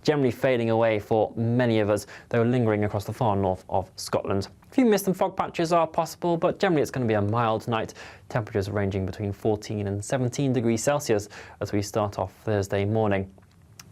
generally fading away for many of us, though lingering across the far north of Scotland. A few mist and fog patches are possible, but generally it's going to be a mild night. Temperatures ranging between 14 and 17 degrees Celsius as we start off Thursday morning.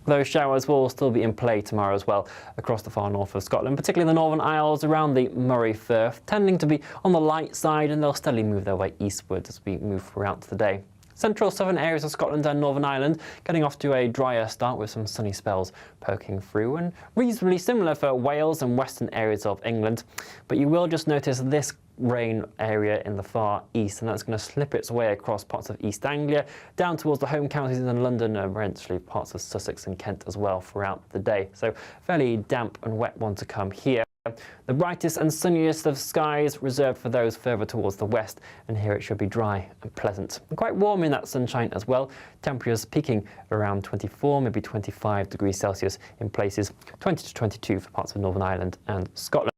Those showers will still be in play tomorrow as well across the far north of Scotland, particularly in the Northern Isles around the Moray Firth, tending to be on the light side, and they'll steadily move their way eastwards as we move throughout the day. Central southern areas of Scotland and Northern Ireland getting off to a drier start with some sunny spells poking through, and reasonably similar for Wales and western areas of England. But you will just notice this rain area in the far east, and that's going to slip its way across parts of East Anglia, down towards the home counties in London and eventually parts of Sussex and Kent as well throughout the day. So fairly damp and wet one to come here. The brightest and sunniest of skies reserved for those further towards the west, and here it should be dry and pleasant. And quite warm in that sunshine as well. Temperatures peaking around 24, maybe 25 degrees Celsius in places, 20 to 22 for parts of Northern Ireland and Scotland.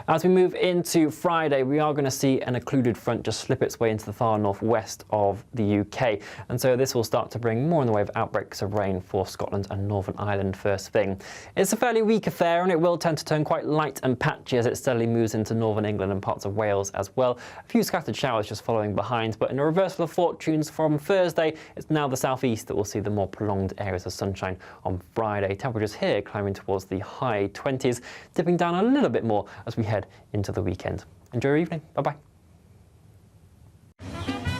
As we move into Friday, we are going to see an occluded front just slip its way into the far northwest of the UK, and so this will start to bring more in the way of outbreaks of rain for Scotland and Northern Ireland first thing. It's a fairly weak affair, and it will tend to turn quite light and patchy as it steadily moves into northern England and parts of Wales as well. A few scattered showers just following behind, but in a reversal of fortunes from Thursday, it's now the southeast that will see the more prolonged areas of sunshine on Friday. Temperatures here climbing towards the high 20s, dipping down a little bit more as we head into the weekend. Enjoy your evening. Bye-bye.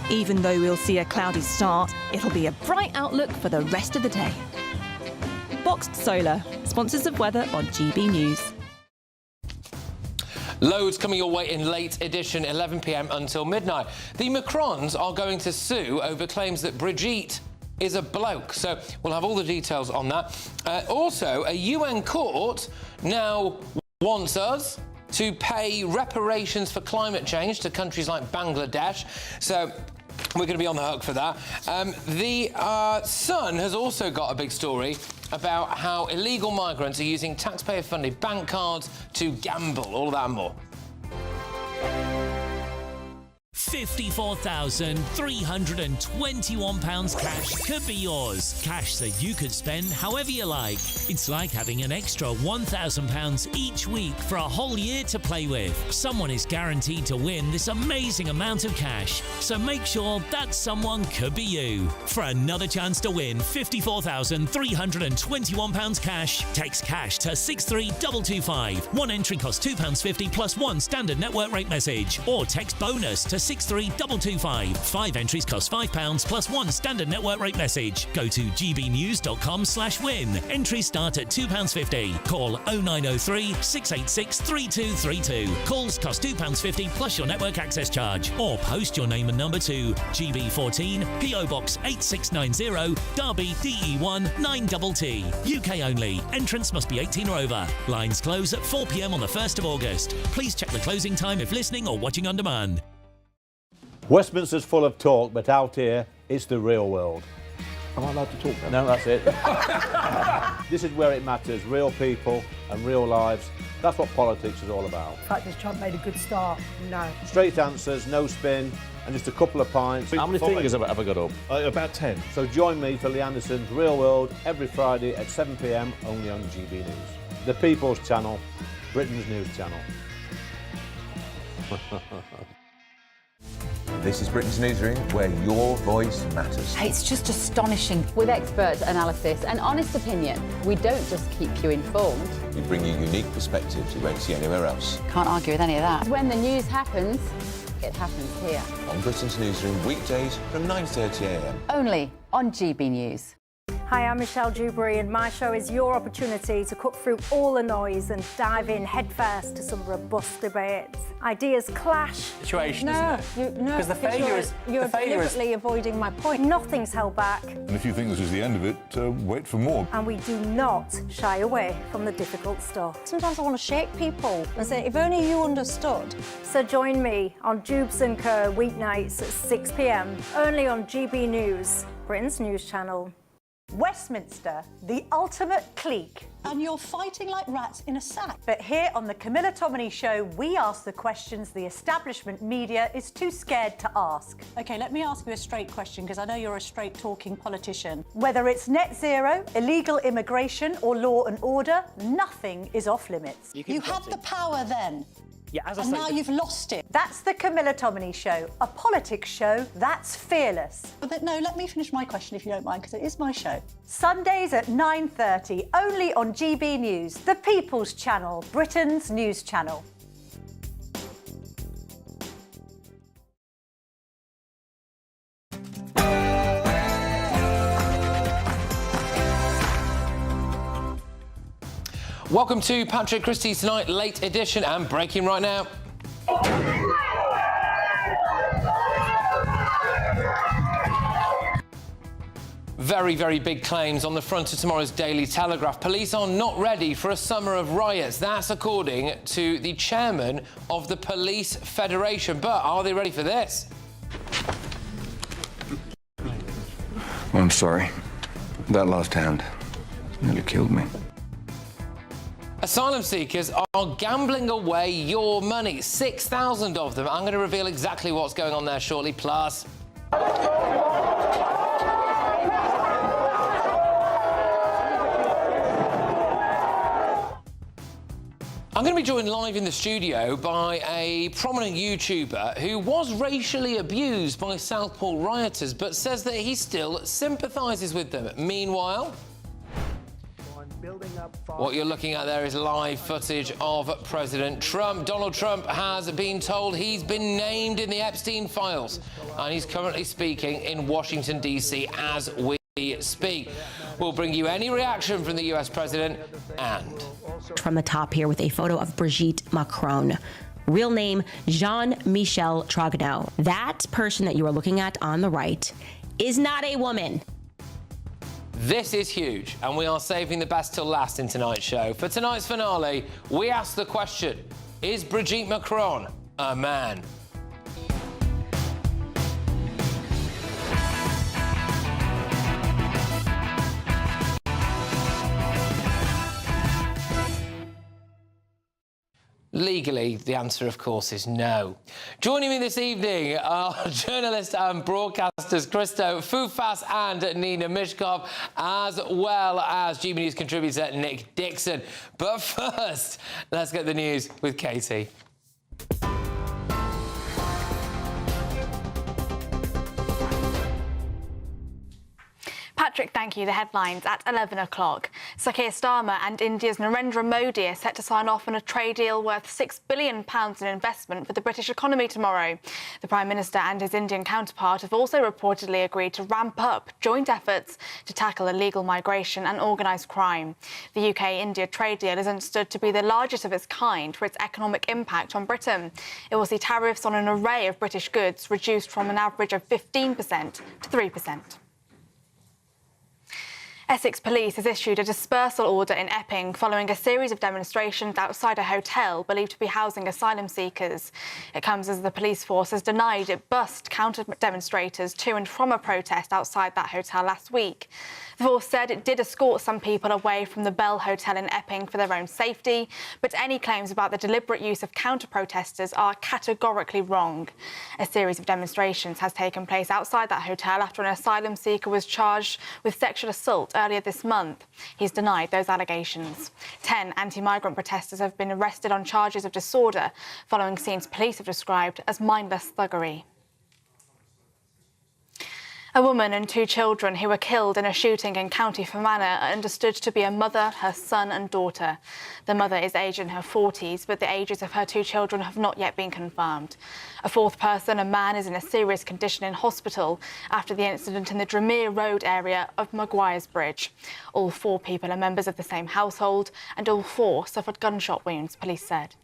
Even though we'll see a cloudy start, it'll be a bright outlook for the rest of the day. Boxed Solar, sponsors of weather on GB News. Loads coming your way in late edition, 11 p.m. until midnight. The Macrons are going to sue over claims that Brigitte is a bloke, so we'll have all the details on that. Also, a UN court now wants us to pay reparations for climate change to countries like Bangladesh, so we're going to be on the hook for that. The Sun has also got a big story about how illegal migrants are using taxpayer-funded bank cards to gamble. All of that and more. £54,321 cash could be yours. Cash that you could spend however you like. It's like having an extra £1,000 each week for a whole year to play with. Someone is guaranteed to win this amazing amount of cash, so make sure that someone could be you. For another chance to win £54,321 cash, text cash to 63225. One entry costs £2.50 plus one standard network rate message, or text bonus to 63225. 5 entries cost £5 plus one standard network rate message. Go to gbnews.com/win. Entries start at £2.50. Call 0903 686 3232. Calls cost £2.50 plus your network access charge. Or post your name and number to GB14 PO Box 8690 Derby DE1 9TT. UK only. Entrance must be 18 or over. Lines close at 4 p.m. on the 1st of August. Please check the closing time if listening or watching on demand. Westminster's full of talk, but out here, it's the real world. Am I allowed to talk now? No, that's it. This is where it matters, real people and real lives. That's what politics is all about. In fact, has Trump made a good start? No. Straight answers, no spin, and just a couple of pints. How many fingers have I got up? About 10. So join me for Lee Anderson's Real World every Friday at 7 p.m. only on GB News. The People's Channel, Britain's news channel. This is Britain's Newsroom, where your voice matters. It's just astonishing. With expert analysis and honest opinion, we don't just keep you informed. We bring you unique perspectives you won't see anywhere else. Can't argue with any of that. When the news happens, it happens here. On Britain's Newsroom, weekdays from 9:30 a.m. Only on GB News. Hi, I'm Michelle Dewberry, and my show is your opportunity to cut through all the noise and dive in headfirst to some robust debates. Ideas clash. Situation, isn't it? No, because the failure is you're deliberately avoiding my point. Nothing's held back. And if you think this is the end of it, wait for more. And we do not shy away from the difficult stuff. Sometimes I want to shake people and say, if only you understood. So join me on Dubes & Co. weeknights at 6 p.m. only on GB News, Britain's news channel. Westminster, the ultimate clique. And you're fighting like rats in a sack. But here on the Camilla Tominey Show, we ask the questions the establishment media is too scared to ask. OK, let me ask you a straight question, because I know you're a straight-talking politician. Whether it's net zero, illegal immigration or law and order, nothing is off limits. You had the power then. Yeah, as I And say, now you've lost it. That's the Camilla Tominey Show, a politics show that's fearless. But no, let me finish my question if you don't mind, because it is my show. Sundays at 9:30, only on GB News, the People's Channel, Britain's news channel. Welcome to Patrick Christys Tonight, late edition and breaking right now. Very, very big claims on the front of tomorrow's Daily Telegraph. Police are not ready for a summer of riots. That's according to the chairman of the Police Federation. But are they ready for this? I'm sorry. That last hand nearly killed me. Asylum seekers are gambling away your money. 6,000 of them. I'm going to reveal exactly what's going on there shortly. Plus, I'm going to be joined live in the studio by a prominent YouTuber who was racially abused by Southport rioters, but says that he still sympathises with them. Meanwhile, what you're looking at there is live footage of President Trump. Donald Trump has been told he's been named in the Epstein files, and he's currently speaking in Washington, D.C. as we speak. We'll bring you any reaction from the US president and... From the top here with a photo of Brigitte Macron. Real name, Jean-Michel Trogneux. That person that you are looking at on the right is not a woman. This is huge, and we are saving the best till last in tonight's show. For tonight's finale, we ask the question, is Brigitte Macron a man? Legally, the answer, of course, is no. Joining me this evening are journalists and broadcasters Christo Foufas and Nina Mishkov, as well as GB News contributor Nick Dixon. But first, let's get the news with Katie. Patrick, thank you. The headlines at 11 o'clock. Sir Keir Starmer and India's Narendra Modi are set to sign off on a trade deal worth £6 billion in investment for the British economy tomorrow. The Prime Minister and his Indian counterpart have also reportedly agreed to ramp up joint efforts to tackle illegal migration and organised crime. The UK-India trade deal is understood to be the largest of its kind for its economic impact on Britain. It will see tariffs on an array of British goods reduced from an average of 15% to 3%. Essex Police has issued a dispersal order in Epping following a series of demonstrations outside a hotel believed to be housing asylum seekers. It comes as the police force has denied it bussed counter-demonstrators to and from a protest outside that hotel last week. The force said it did escort some people away from the Bell Hotel in Epping for their own safety, but any claims about the deliberate use of counter-protesters are categorically wrong. A series of demonstrations has taken place outside that hotel after an asylum seeker was charged with sexual assault earlier this month. He's denied those allegations. 10 anti-migrant protesters have been arrested on charges of disorder following scenes police have described as mindless thuggery. A woman and 2 children who were killed in a shooting in County Fermanagh are understood to be a mother, her son and daughter. The mother is aged in her 40s, but the ages of her 2 children have not yet been confirmed. A 4th person, a man, is in a serious condition in hospital after the incident in the Dromere Road area of Maguire's Bridge. All 4 people are members of the same household, and all 4 suffered gunshot wounds, police said.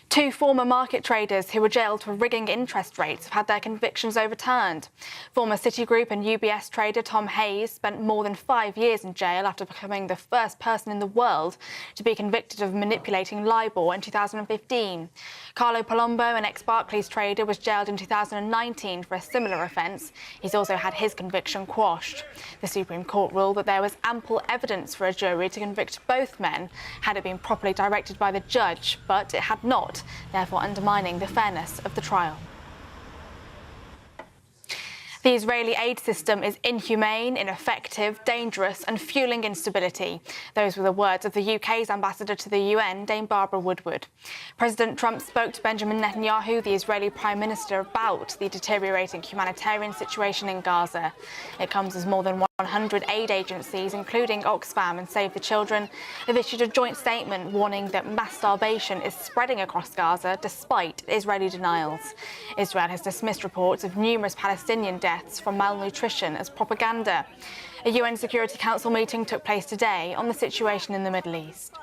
Two former market traders who were jailed for rigging interest rates have had their convictions overturned. Former Citigroup and UBS trader Tom Hayes spent more than 5 years in jail after becoming the first person in the world to be convicted of manipulating LIBOR in 2015. Carlo Palombo, an ex-Barclays trader, was jailed in 2019 for a similar offence. He's also had his conviction quashed. The Supreme Court ruled that there was ample evidence for a jury to convict both men had it been properly directed by the judge, but it had not, therefore undermining the fairness of the trial. The Israeli aid system is inhumane, ineffective, dangerous and fuelling instability. Those were the words of the UK's ambassador to the UN, Dame Barbara Woodward. President Trump spoke to Benjamin Netanyahu, the Israeli Prime Minister, about the deteriorating humanitarian situation in Gaza. It comes as more than 100 aid agencies, including Oxfam and Save the Children, have issued a joint statement warning that mass starvation is spreading across Gaza despite Israeli denials. Israel has dismissed reports of numerous Palestinian deaths from malnutrition as propaganda. A UN Security Council meeting took place today on the situation in the Middle East.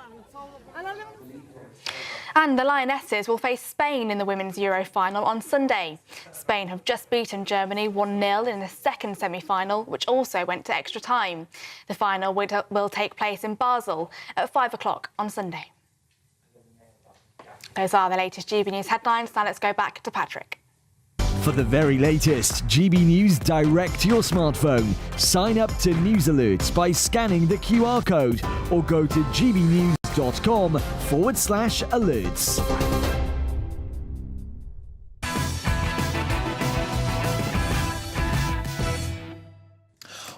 And the Lionesses will face Spain in the Women's Euro final on Sunday. Spain have just beaten Germany 1-0 in the second semi-final, which also went to extra time. The final will take place in Basel at 5 o'clock on Sunday. Those are the latest GB News headlines. Now let's go back to Patrick. For the very latest GB News direct to your smartphone, sign up to News Alerts by scanning the QR code or go to gbnews.com/alerts.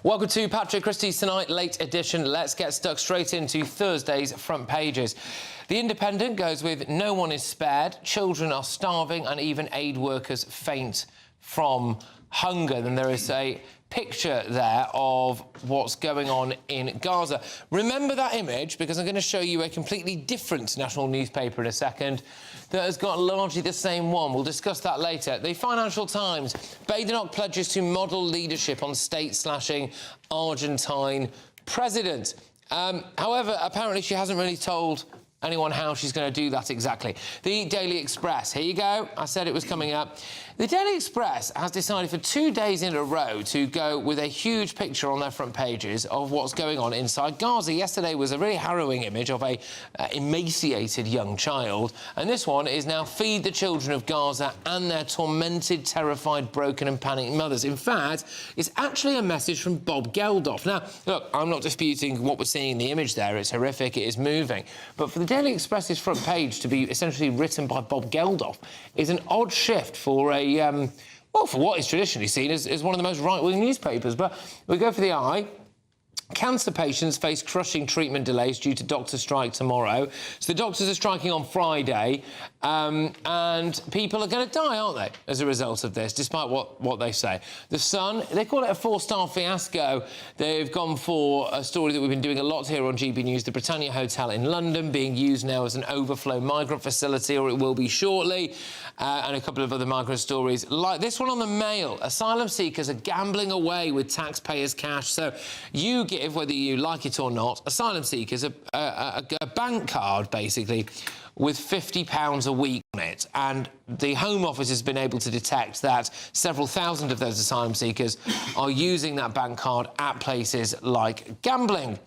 Welcome to Patrick Christys Tonight, late edition. Let's get stuck straight into Thursday's front pages. The Independent goes with "No one is spared, children are starving and even aid workers faint from hunger." Then there is a picture there of what's going on in Gaza. Remember that image, because I'm going to show you a completely different national newspaper in a second that has got largely the same one. We'll discuss that later. The Financial Times, Badenoch pledges to model leadership on state-slashing Argentine president. However, apparently she hasn't really told anyone how she's going to do that exactly. The Daily Express, here you go. I said it was coming up. The Daily Express has decided for 2 days in a row to go with a huge picture on their front pages of what's going on inside Gaza. Yesterday was a really harrowing image of a emaciated young child, and this one is now "Feed the children of Gaza and their tormented, terrified, broken and panicked mothers." In fact, it's actually a message from Bob Geldof. Now, look, I'm not disputing what we're seeing in the image there. It's horrific, it is moving. But for the Daily Express's front page to be essentially written by Bob Geldof is an odd shift for well, for what is traditionally seen as one of the most right-wing newspapers. But we go for the Eye. Cancer patients face crushing treatment delays due to doctor strike tomorrow. So the doctors are striking on Friday, and people are going to die, aren't they, as a result of this, despite what they say. The Sun, they call it a 4-star fiasco. They've gone for a story that we've been doing a lot here on GB News, the Britannia Hotel in London being used now as an overflow migrant facility, or it will be shortly, and a couple of other migrant stories, like this one on the Mail. Asylum seekers are gambling away with taxpayers' cash. So you give, whether you like it or not, asylum seekers a bank card, basically, with £50 a week on it. And the Home Office has been able to detect that several thousand of those asylum seekers are using that bank card at places like gambling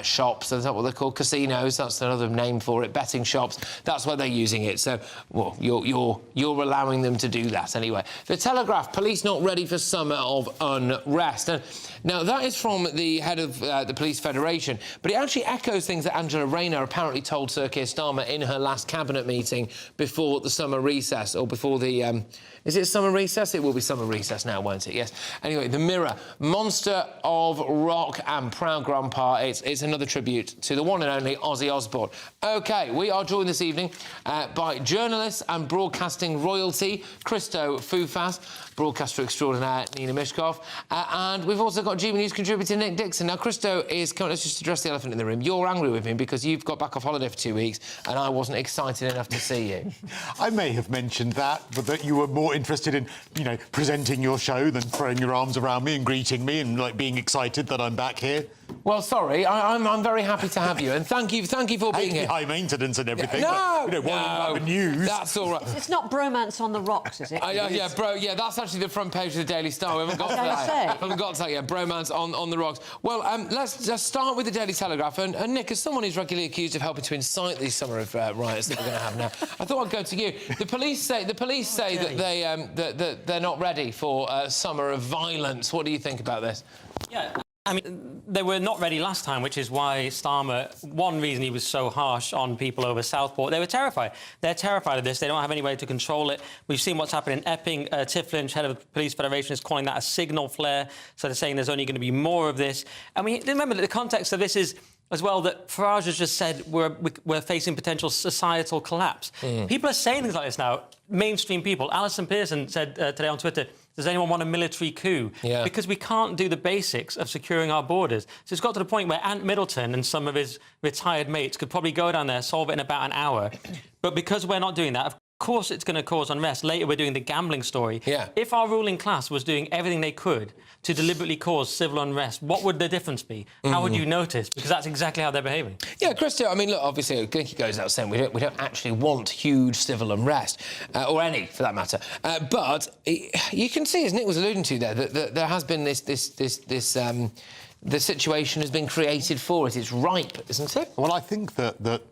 shops. Is that what they're called? Casinos, that's another name for it. Betting shops, that's where they're using it. So, well, you're allowing them to do that anyway. The Telegraph, police not ready for summer of unrest. And now, that is from the head of the Police Federation, but it actually echoes things that Angela Rayner apparently told Sir Keir Starmer in her last cabinet meeting before the summer recess, or before the... is it summer recess? It will be summer recess now, won't it? Yes. Anyway, the Mirror, monster of rock and proud grandpa. It's another tribute to the one and only Ozzy Osbourne. OK, we are joined this evening by journalist and broadcasting royalty, Christo Fufas, broadcaster extraordinaire, Nina Mishkov, and we've also got GB News contributor Nick Dixon. Now, Christo is coming. Let's just address the elephant in the room. You're angry with him because you've got back off holiday for 2 weeks and I wasn't excited enough to see you. I may have mentioned that, but that you were more interested in, you know, presenting your show than throwing your arms around me and greeting me and, like, being excited that I'm back here. Well, sorry, I'm very happy to have you, and thank you for being here. High maintenance and everything. No, but, no, the news. That's all right. It's not bromance on the rocks, is it? Yeah, that's actually the front page of the Daily Star. We haven't got to that. We haven't got to that yet. Bromance on the rocks. Well, let's just start with the Daily Telegraph. And Nick, as someone who's regularly accused of helping to incite these summer of riots that we're going to have now, I thought I'd go to you. The police say that that they're not ready for summer of violence. What do you think about this? Yeah. I mean, they were not ready last time, which is why Starmer, one reason he was so harsh on people over Southport, they were terrified. They're terrified of this. They don't have any way to control it. We've seen what's happened in Epping. Tiff Lynch, head of the Police Federation, is calling that a signal flare. So they're saying there's only going to be more of this. And we remember that the context of this is as well that Farage has just said we're facing potential societal collapse. People are saying things like this now. Mainstream people. Alison Pearson said today on Twitter, does anyone want a military coup? Yeah. Because we can't do the basics of securing our borders. So it's got to the point where Ant Middleton and some of his retired mates could probably go down there, solve it in about an hour. But because we're not doing that, of course it's going to cause unrest. Later we're doing the gambling story. Yeah. If our ruling class was doing everything they could to deliberately cause civil unrest, what would the difference be? How would you notice? Because that's exactly how they're behaving. Yeah, Christo, I mean, look, obviously, I think it goes without saying we don't actually want huge civil unrest, or any, for that matter. But you can see, as Nick was alluding to there, that there has been this the situation has been created for it. It's ripe, isn't it? Well, I think that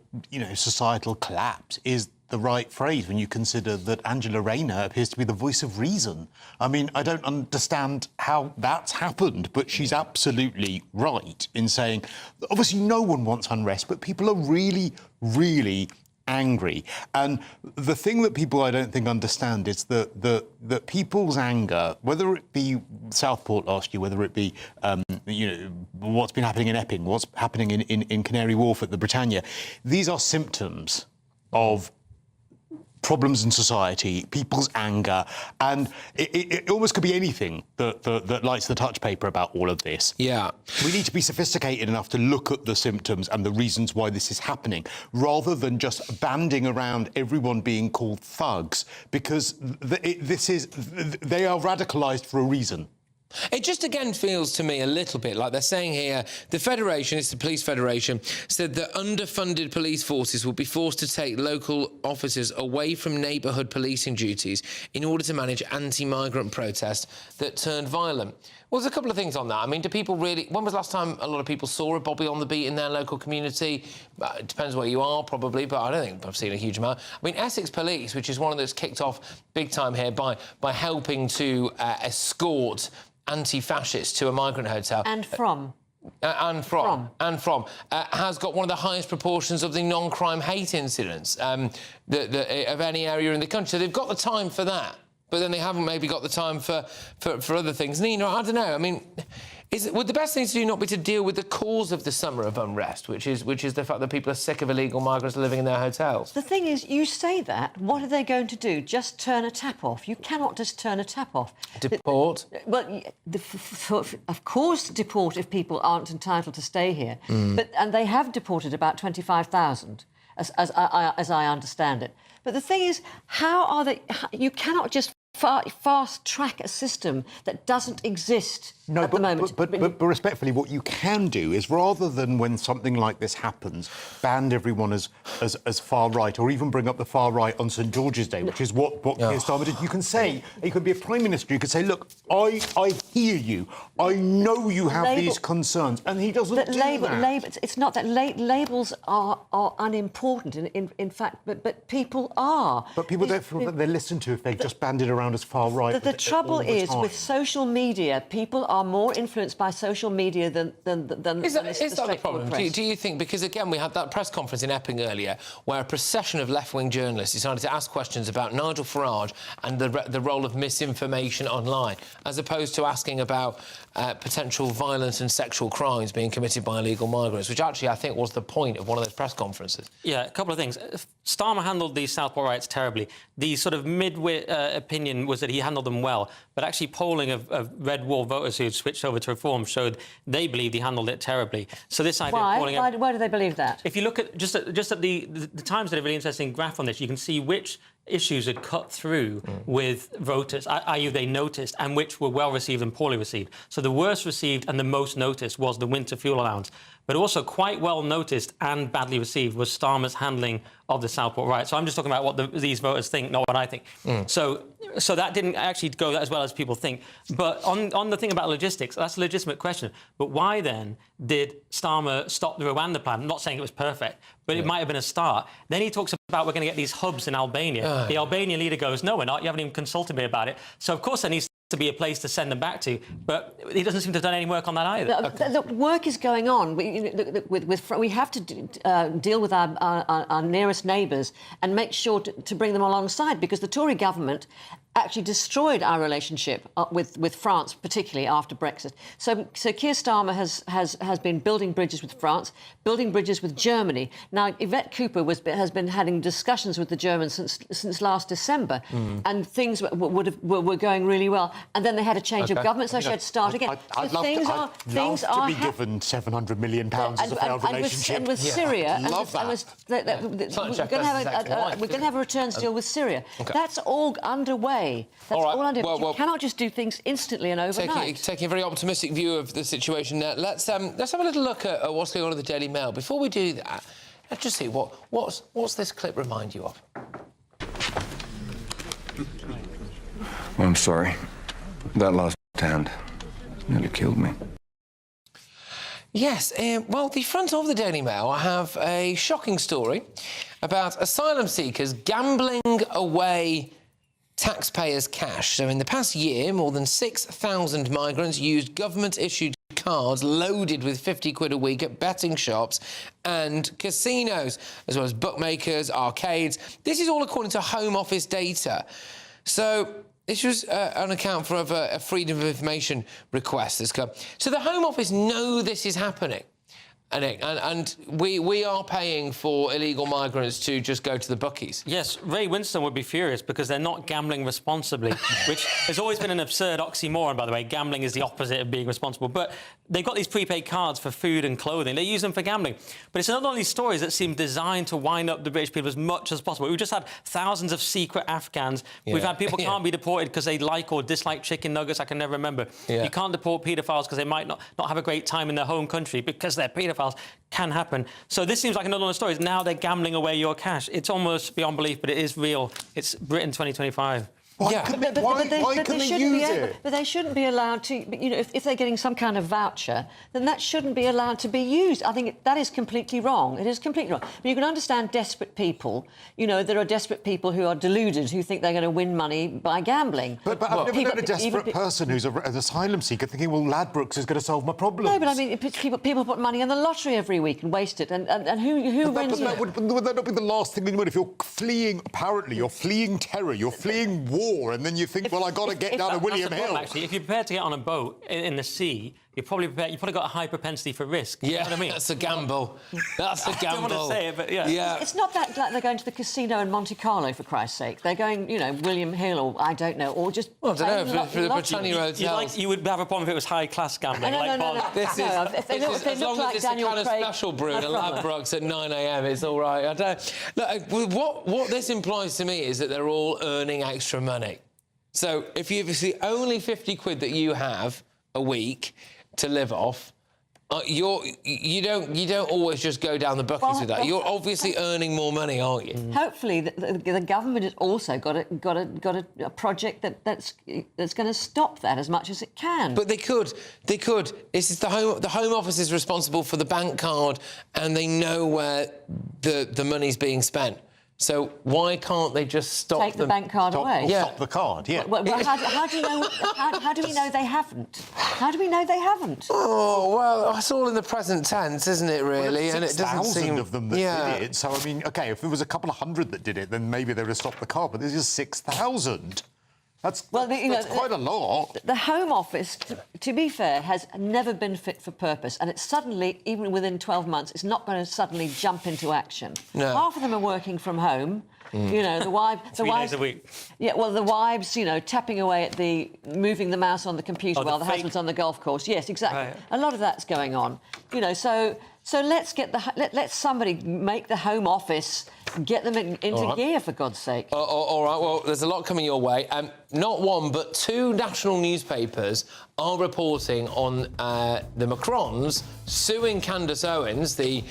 societal collapse is the right phrase when you consider that Angela Rayner appears to be the voice of reason. I mean, I don't understand how that's happened, but she's absolutely right in saying, obviously no one wants unrest, but people are really, really angry. And the thing that people, I don't think, understand is that people's anger, whether it be Southport last year, whether it be, what's been happening in Epping, what's happening in Canary Wharf at the Britannia, these are symptoms of problems in society, people's anger, and it almost could be anything that lights the touch paper about all of this. Yeah. We need to be sophisticated enough to look at the symptoms and the reasons why this is happening, rather than just banding around everyone being called thugs, because they are radicalised for a reason. It just again feels to me a little bit like they're saying here, the Federation, it's the Police Federation, said that underfunded police forces will be forced to take local officers away from neighbourhood policing duties in order to manage anti-migrant protests that turned violent. Well, there's a couple of things on that. I mean, do people really... When was the last time a lot of people saw a Bobby on the beat in their local community? It depends where you are, probably, but I don't think I've seen a huge amount. I mean, Essex Police, which is one that's kicked off big time here by helping to escort anti-fascists to a migrant hotel. And from. Has got one of the highest proportions of the non-crime hate incidents of any area in the country. So they've got the time for that, but then they haven't maybe got the time for other things. Nina, I don't know. I mean, would the best thing to do not be to deal with the cause of the summer of unrest, which is the fact that people are sick of illegal migrants living in their hotels? The thing is, you say that, what are they going to do? Just turn a tap off? You cannot just turn a tap off. Deport? Well, of course deport if people aren't entitled to stay here. And they have deported about 25,000, as I understand it. But the thing is, how are they... You cannot just fast-track a system that doesn't exist at the moment. But respectfully, what you can do is, rather than when something like this happens, ban everyone as far right, or even bring up the far right on St George's Day, which is what Keir Starmer did. You can say, you could be a Prime Minister, you could say, look, I hear you, I know you have these concerns, and he doesn't do that. It's not that labels are unimportant, in fact, but people are. But people don't feel that they're listened to if they're just banded around as far right. The trouble is, with social media, people are more influenced by social media than Is that the problem? Do you think, because again we had that press conference in Epping earlier where a procession of left-wing journalists decided to ask questions about Nigel Farage and the role of misinformation online, as opposed to asking about potential violence and sexual crimes being committed by illegal migrants, which actually I think was the point of one of those press conferences. Yeah, a couple of things. Starmer handled these Southport riots terribly. The sort of mid-wit opinion was that he handled them well, but actually polling of Red Wall voters who had switched over to Reform showed they believed he handled it terribly. So this idea of calling Why do they believe that? If you look at just at the Times did a really interesting graph on this, you can see which issues had cut through with voters, i.e. they noticed, and which were well received and poorly received. So the worst received and the most noticed was the winter fuel allowance. But also quite well noticed and badly received was Starmer's handling of the Southport riot. So I'm just talking about what these voters think, not what I think. So that didn't actually go as well as people think. But on the thing about logistics, that's a legitimate question. But why then did Starmer stop the Rwanda plan? I'm not saying it was perfect, but it might have been a start. Then he talks about we're going to get these hubs in Albania. The Albanian leader goes, no, we're not. You haven't even consulted me about it. So, of course, there needs to be a place to send them back to, but he doesn't seem to have done any work on that either. The work is going on. We have to deal with our nearest neighbours and make sure to bring them alongside, because the Tory government actually destroyed our relationship with France, particularly after Brexit. So Keir Starmer has been building bridges with France, building bridges with Germany. Now, Yvette Cooper has been having discussions with the Germans since last December, and things were going really well. And then they had a change of government, so she had to start again. I'd love to be given £700 million as a failed relationship. And with Syria, love that. We're going to have a returns deal with Syria. That's all underway. That's all underway. You cannot just do things instantly and overnight. Taking a very optimistic view of the situation now, let's have a little look at what's going on in the Daily Mail. Before we do that, let's just see what's this clip remind you of? I'm sorry. That last hand nearly killed me. Yes, well, the front of the Daily Mail have a shocking story about asylum seekers gambling away taxpayers' cash. So in the past year, more than 6,000 migrants used government-issued cards loaded with 50 quid a week at betting shops and casinos, as well as bookmakers, arcades. This is all according to Home Office data. So this was on account for a Freedom of Information request that's come. So the Home Office know this is happening. And we are paying for illegal migrants to just go to the bookies. Yes, Ray Winston would be furious because they're not gambling responsibly, which has always been an absurd oxymoron, by the way. Gambling is the opposite of being responsible. But they've got these prepaid cards for food and clothing. They use them for gambling. But it's another one of these stories that seem designed to wind up the British people as much as possible. We've just had thousands of secret Afghans. Yeah. We've had people can't be deported because they like or dislike chicken nuggets. I can never remember. Yeah. You can't deport paedophiles because they might not have a great time in their home country because they're paedophiles. Can happen. So this seems like another one of the stories. Now they're gambling away your cash. It's almost beyond belief, but it is real. It's Britain 2025. Why can they use it? But they shouldn't be allowed to. You know, if they're getting some kind of voucher, then that shouldn't be allowed to be used. I think that is completely wrong. It is completely wrong. But you can understand desperate people. You know, there are desperate people who are deluded, who think they're going to win money by gambling. But I've never known a desperate person who's an asylum seeker thinking, well, Ladbrokes is going to solve my problems. No, but I mean, people put money on the lottery every week and waste it. And who wins it? Would that not be the last thing you would? If you're fleeing, apparently, you're fleeing terror, you're fleeing war, and then you think, well, I've got to get down to William Hill. Actually, if you're prepared to get on a boat in the sea, you've probably got a high propensity for risk. Yeah, you know what I mean? That's a gamble. That's a gamble. I don't want to say it, but yeah. It's not that like they're going to the casino in Monte Carlo, for Christ's sake. They're going, you know, William Hill or I don't know, or just... Well, I don't know, for the Britannia Hotels. You would have a problem if it was high-class gambling. No. As long as it's a kind of special brew and a Ladbrokes at 9 a.m, it's all right. I don't... Look, what this implies to me is that they're all earning extra money. So if the only 50 quid that you have a week to live off, you don't always just go down the bookies with that. You're obviously earning more money, aren't you? Hopefully, the government has also got a project that's going to stop that as much as it can. But they could. This is the Home Office is responsible for the bank card, and they know where the money's being spent. So why can't they just stop Take the bank card away? Stop the card, yeah. Well, how do you know? How do we know they haven't? How do we know they haven't? Oh, well, it's all in the present tense, isn't it, really? Well, and it doesn't seem... of them that did it. So, I mean, OK, if there was a couple of hundred that did it, then maybe they would have stopped the card, but there's just 6,000. That's quite a lot. The Home Office, to be fair, has never been fit for purpose, and it's suddenly, even within 12 months, it's not going to suddenly jump into action. No. Half of them are working from home. You know, the wives... 3 days a week. Yeah, well, the wives, you know, tapping away at moving the mouse on the computer while the husband's on the golf course. Yes, exactly. Right. A lot of that's going on. You know, so So let's get let somebody make the Home Office get them into gear, for God's sake. All right, well, there's a lot coming your way. Not one, but two national newspapers are reporting on the Macrons suing Candace Owens, the,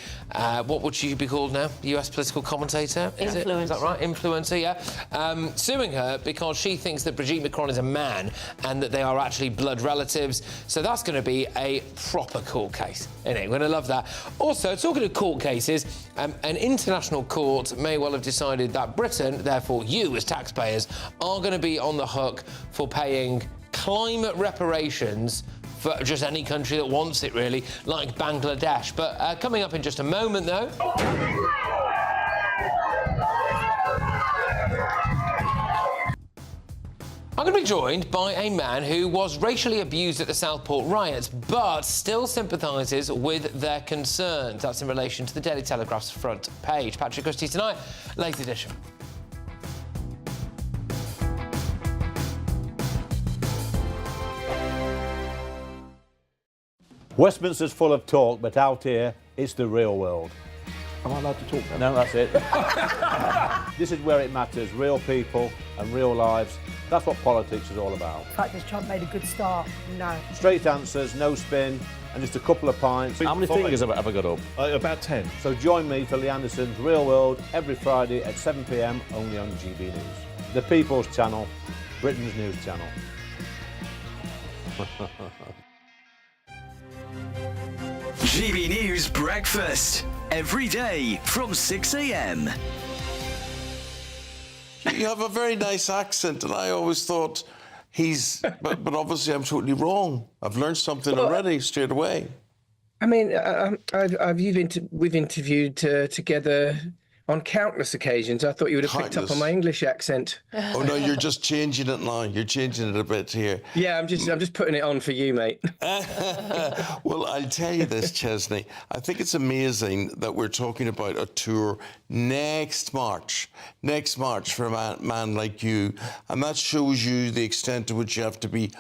what would she be called now? US political commentator? Is that right? Influencer, yeah. Suing her because she thinks that Brigitte Macron is a man and that they are actually blood relatives. So that's going to be a proper court case, isn't it? We're going to love that. Also, talking of court cases, an international court may well have decided that Britain, therefore you as taxpayers, are going to be on the hook for paying climate reparations for just any country that wants it, really, like Bangladesh. But coming up in just a moment, though... I'm going to be joined by a man who was racially abused at the Southport riots, but still sympathises with their concerns. That's in relation to the Daily Telegraph's front page. Patrick Christys tonight, late edition. Westminster's full of talk, but out here, it's the real world. Am I allowed to talk now? No, that's it. This is where it matters. Real people and real lives. That's what politics is all about. The fact that Trump made a good start, no. Straight answers, no spin, and just a couple of pints. How many fingers have I got up? About 10. So join me for Lee Anderson's Real World every Friday at 7 p.m. only on GB News. The People's Channel, Britain's news channel. GB News Breakfast, every day from 6 a.m. You have a very nice accent, and I always thought but obviously I'm totally wrong. I've learned something already straight away. I mean, we've interviewed together on countless occasions. I thought you would have picked up on my English accent. Oh no, you're just changing it now. You're changing it a bit here. Yeah, I'm just putting it on for you, mate. Well, I'll tell you this, Chesney. I think it's amazing that we're talking about a tour next March for a man like you, and that shows you the extent to which you have to be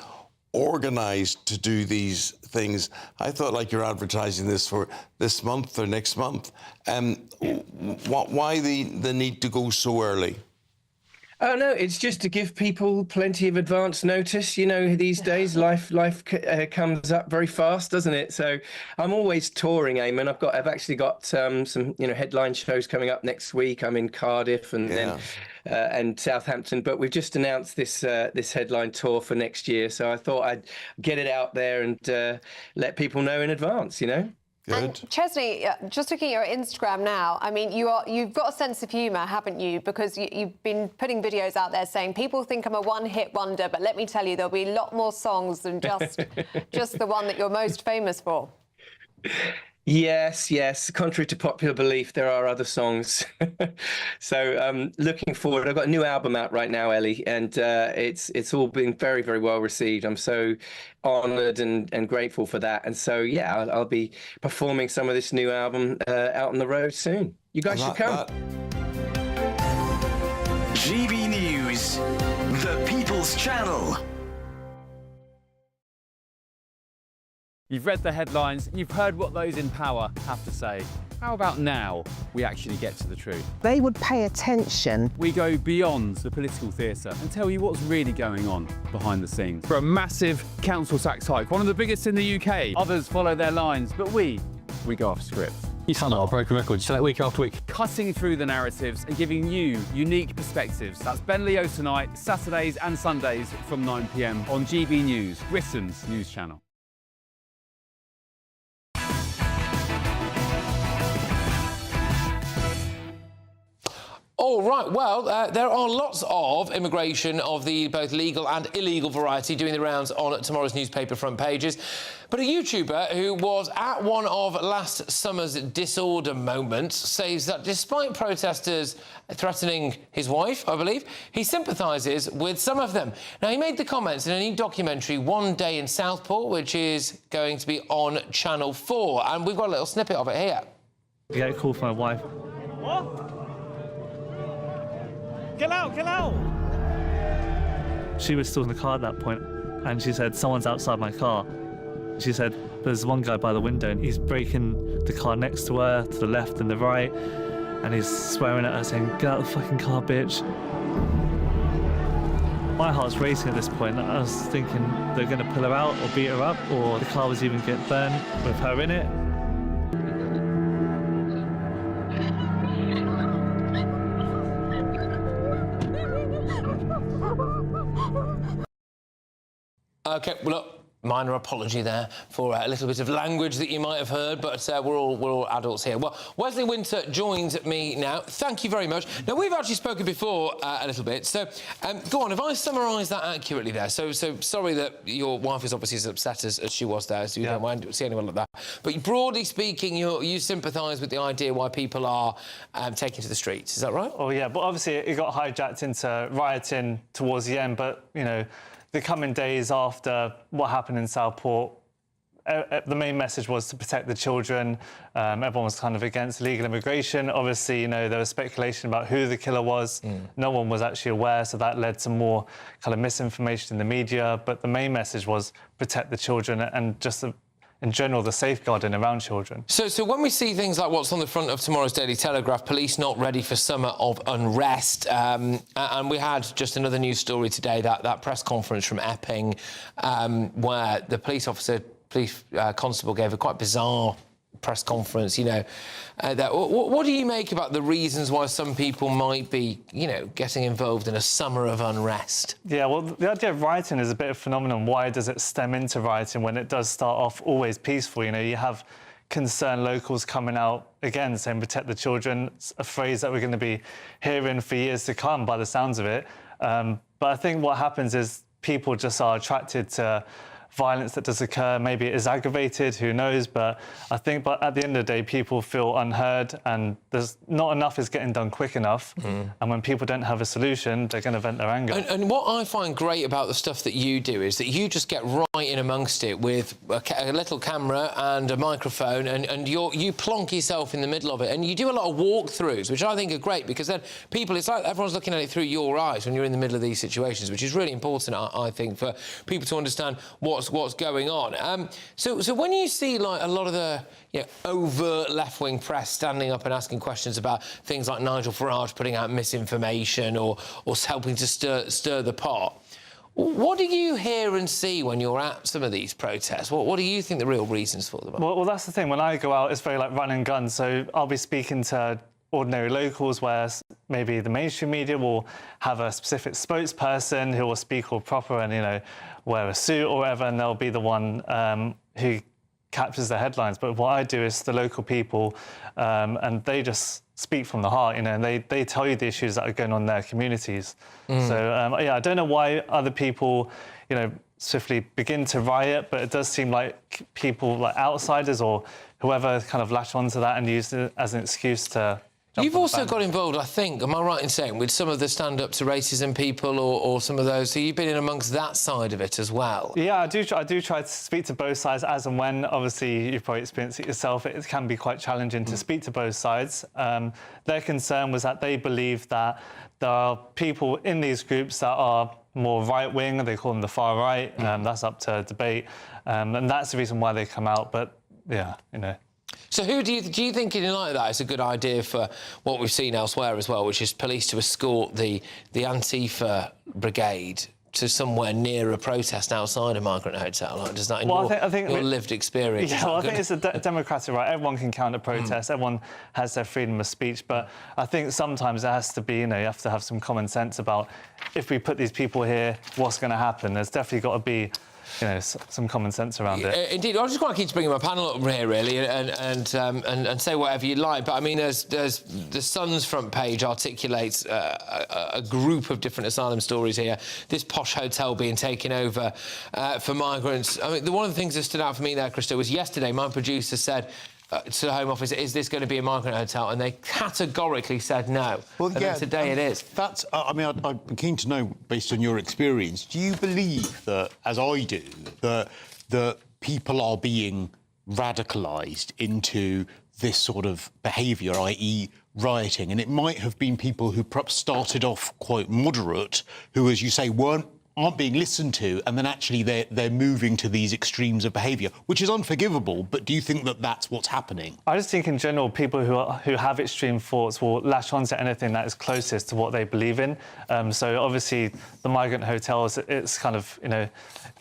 organised to do these things. I thought like you're advertising this for this month or next month. Why the need to go so early? Oh no, it's just to give people plenty of advance notice. You know, these days life comes up very fast, doesn't it? So I'm always touring, Eamon. I've actually got some headline shows coming up next week. I'm in Cardiff and Southampton, but we've just announced this headline tour for next year. So I thought I'd get it out there and let people know in advance. You know. Good. And Chesney, just looking at your Instagram now, I mean, you've got a sense of humour, haven't you? Because you've been putting videos out there saying people think I'm a one-hit wonder, but let me tell you, there'll be a lot more songs than just the one that you're most famous for. Yes. Contrary to popular belief, there are other songs. So looking forward, I've got a new album out right now, Ellie, and it's all been very, very well received. I'm so honoured and grateful for that. And so, yeah, I'll be performing some of this new album out on the road soon. You guys should come. GB News, the People's Channel. You've read the headlines, you've heard what those in power have to say. How about now we actually get to the truth? They would pay attention. We go beyond the political theatre and tell you what's really going on behind the scenes. For a massive council tax hike, one of the biggest in the UK. Others follow their lines, but we go off script. You sound like a broken record, just like week after week. Cutting through the narratives and giving you unique perspectives. That's Ben Leo tonight, Saturdays and Sundays from 9 p.m. on GB News, Britain's news channel. All right, well, there are lots of immigration of the both legal and illegal variety doing the rounds on tomorrow's newspaper front pages. But a YouTuber who was at one of last summer's disorder moments says that despite protesters threatening his wife, I believe, he sympathises with some of them. Now, he made the comments in a new documentary, One Day in Southport, which is going to be on Channel 4. And we've got a little snippet of it here. I get a call from my wife. What? Get out, get out! She was still in the car at that point, and she said, someone's outside my car. She said there's one guy by the window and he's breaking the car next to her, to the left and the right, and he's swearing at her saying, "Get out of the fucking car, bitch." My heart's racing at this point. I was thinking they're going to pull her out or beat her up, or the car was even get burned with her in it. OK, well, look, minor apology there for a little bit of language that you might have heard, but we're all adults here. Well, Wesley Winter joins me now. Thank you very much. Now, we've actually spoken before a little bit, so go on, have I summarised that accurately there? So sorry that your wife is obviously as upset as she was there, so you don't mind to see anyone like that. But broadly speaking, you sympathise with the idea why people are taking to the streets, is that right? Oh, yeah, but obviously it got hijacked into rioting towards the end, but, you know, the coming days after what happened in Southport, the main message was to protect the children. Everyone was kind of against illegal immigration. Obviously, you know, there was speculation about who the killer was. No one was actually aware, so that led to more kind of misinformation in the media. But the main message was protect the children and just in general, the safeguarding around children. So when we see things like what's on the front of tomorrow's Daily Telegraph, police not ready for summer of unrest, and we had just another news story today, that press conference from Epping, where the police constable gave a quite bizarre press conference, you know. What do you make about the reasons why some people might be, you know, getting involved in a summer of unrest? Yeah, well, the idea of rioting is a bit of a phenomenon. Why does it stem into rioting when it does start off always peaceful? You know, you have concerned locals coming out, again, saying protect the children. It's a phrase that we're going to be hearing for years to come by the sounds of it. But I think what happens is people just are attracted to violence that does occur. Maybe it is aggravated, who knows, but I think at the end of the day, people feel unheard and there's not enough is getting done quick enough. And when people don't have a solution, they're going to vent their anger. And what I find great about the stuff that you do is that you just get right in amongst it with a little camera and a microphone, and you plonk yourself in the middle of it, and you do a lot of walkthroughs, which I think are great, because then it's like everyone's looking at it through your eyes when you're in the middle of these situations, which is really important, I think, for people to understand what's going on. So when you see like a lot of the overt left-wing press standing up and asking questions about things like Nigel Farage putting out misinformation or helping to stir the pot, what do you hear and see when you're at some of these protests? What do you think the real reasons for them are? Well, that's the thing. When I go out, it's very like run and gun. So I'll be speaking to ordinary locals where maybe the mainstream media will have a specific spokesperson who will speak all proper and, you know, wear a suit or whatever, and they'll be the one who captures the headlines. But what I do is the local people, and they just speak from the heart, you know, and they tell you the issues that are going on in their communities. So, yeah, I don't know why other people, you know, swiftly begin to riot, but it does seem like people, like outsiders or whoever, kind of latch onto that and use it as an excuse to... You've also got involved, I think, am I right in saying, with some of the stand-up to racism people or some of those, so you've been in amongst that side of it as well? Yeah, I do try to speak to both sides as and when. Obviously, you've probably experienced it yourself. It can be quite challenging to speak to both sides. Their concern was that they believe that there are people in these groups that are more right-wing, they call them the far right, that's up to debate, and that's the reason why they come out, but, yeah, you know. So who do you think, in light of that, it's a good idea for what we've seen elsewhere as well, which is police to escort the Antifa brigade to somewhere near a protest outside a migrant hotel? Like, does that, in your lived experience? Yeah, well, I think it's a democratic right. Everyone can counter protest. Everyone has their freedom of speech. But I think sometimes it has to be, you know, you have to have some common sense about if we put these people here, what's going to happen? There's definitely got to be, you know, some common sense around it. Indeed, I just quite keen to bring my panel up here, really, and say whatever you like. But I mean, there's the Sun's front page articulates a group of different asylum stories here. This posh hotel being taken over for migrants. I mean, one of the things that stood out for me there, Christo, was yesterday my producer said to the Home Office, is this going to be a migrant hotel? And they categorically said no. Well, and today it is. That's. I mean, I'm keen to know, based on your experience, do you believe that, as I do, that people are being radicalised into this sort of behaviour, i.e. rioting? And it might have been people who perhaps started off quite moderate, who, as you say, weren't aren't being listened to, and then actually they're moving to these extremes of behaviour, which is unforgivable. But do you think that that's what's happening? I just think in general, people who have extreme thoughts will latch on to anything that is closest to what they believe in. So obviously, the migrant hotels, it's kind of, you know,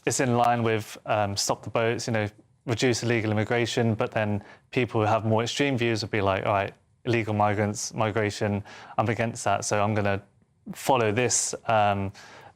it's in line with stop the boats, you know, reduce illegal immigration. But then people who have more extreme views will be like, all right, illegal migrants, migration, I'm against that, so I'm going to follow this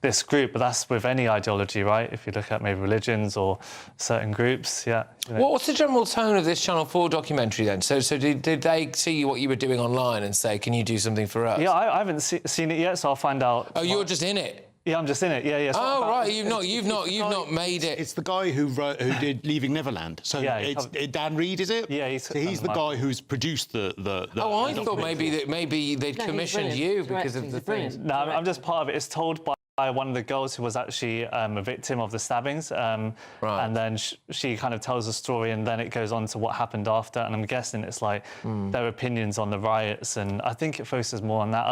this group. But that's with any ideology, right? If you look at maybe religions or certain groups, yeah. You know. What's the general tone of this Channel 4 documentary then? So did they see what you were doing online and say, can you do something for us? Yeah, I haven't seen it yet, so I'll find out. Oh, you're just in it? Yeah, I'm just in it. Yeah. Oh, right. You've not made it. It's the guy who did Leaving Neverland. So yeah, it's Dan Reed, is it? Yeah, he's the guy who's produced the. Oh, I thought maybe they'd commissioned you because of the things. No, I'm just part of it. It's told by one of the girls who was actually a victim of the stabbings, right. And then she kind of tells the story, and then it goes on to what happened after. And I'm guessing it's like their opinions on the riots, and I think it focuses more on that.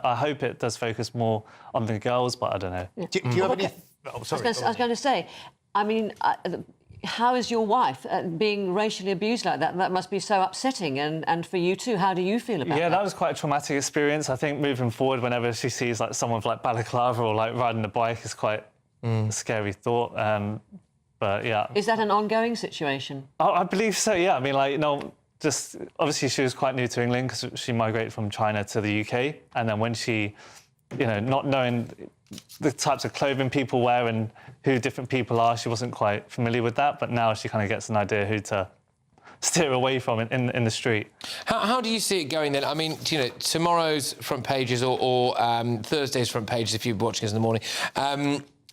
I hope it does focus more on the girls, but I don't know. Do you have any? Oh, sorry. I was going to say, I mean, how is your wife being racially abused like that? That must be so upsetting, and for you too. How do you feel about that? Yeah, that was quite a traumatic experience. I think moving forward, whenever she sees like someone with like balaclava or like riding a bike, it's quite a scary thought. But yeah. Is that an ongoing situation? I believe so. Yeah. I mean, like, you know, just obviously she was quite new to England because she migrated from China to the UK, and then when she, you know, not knowing the types of clothing people wear and who different people are, she wasn't quite familiar with that, but now she kind of gets an idea who to steer away from in the street. How do you see it going then? I mean, you know, tomorrow's front pages or Thursday's front pages, if you're watching us in the morning,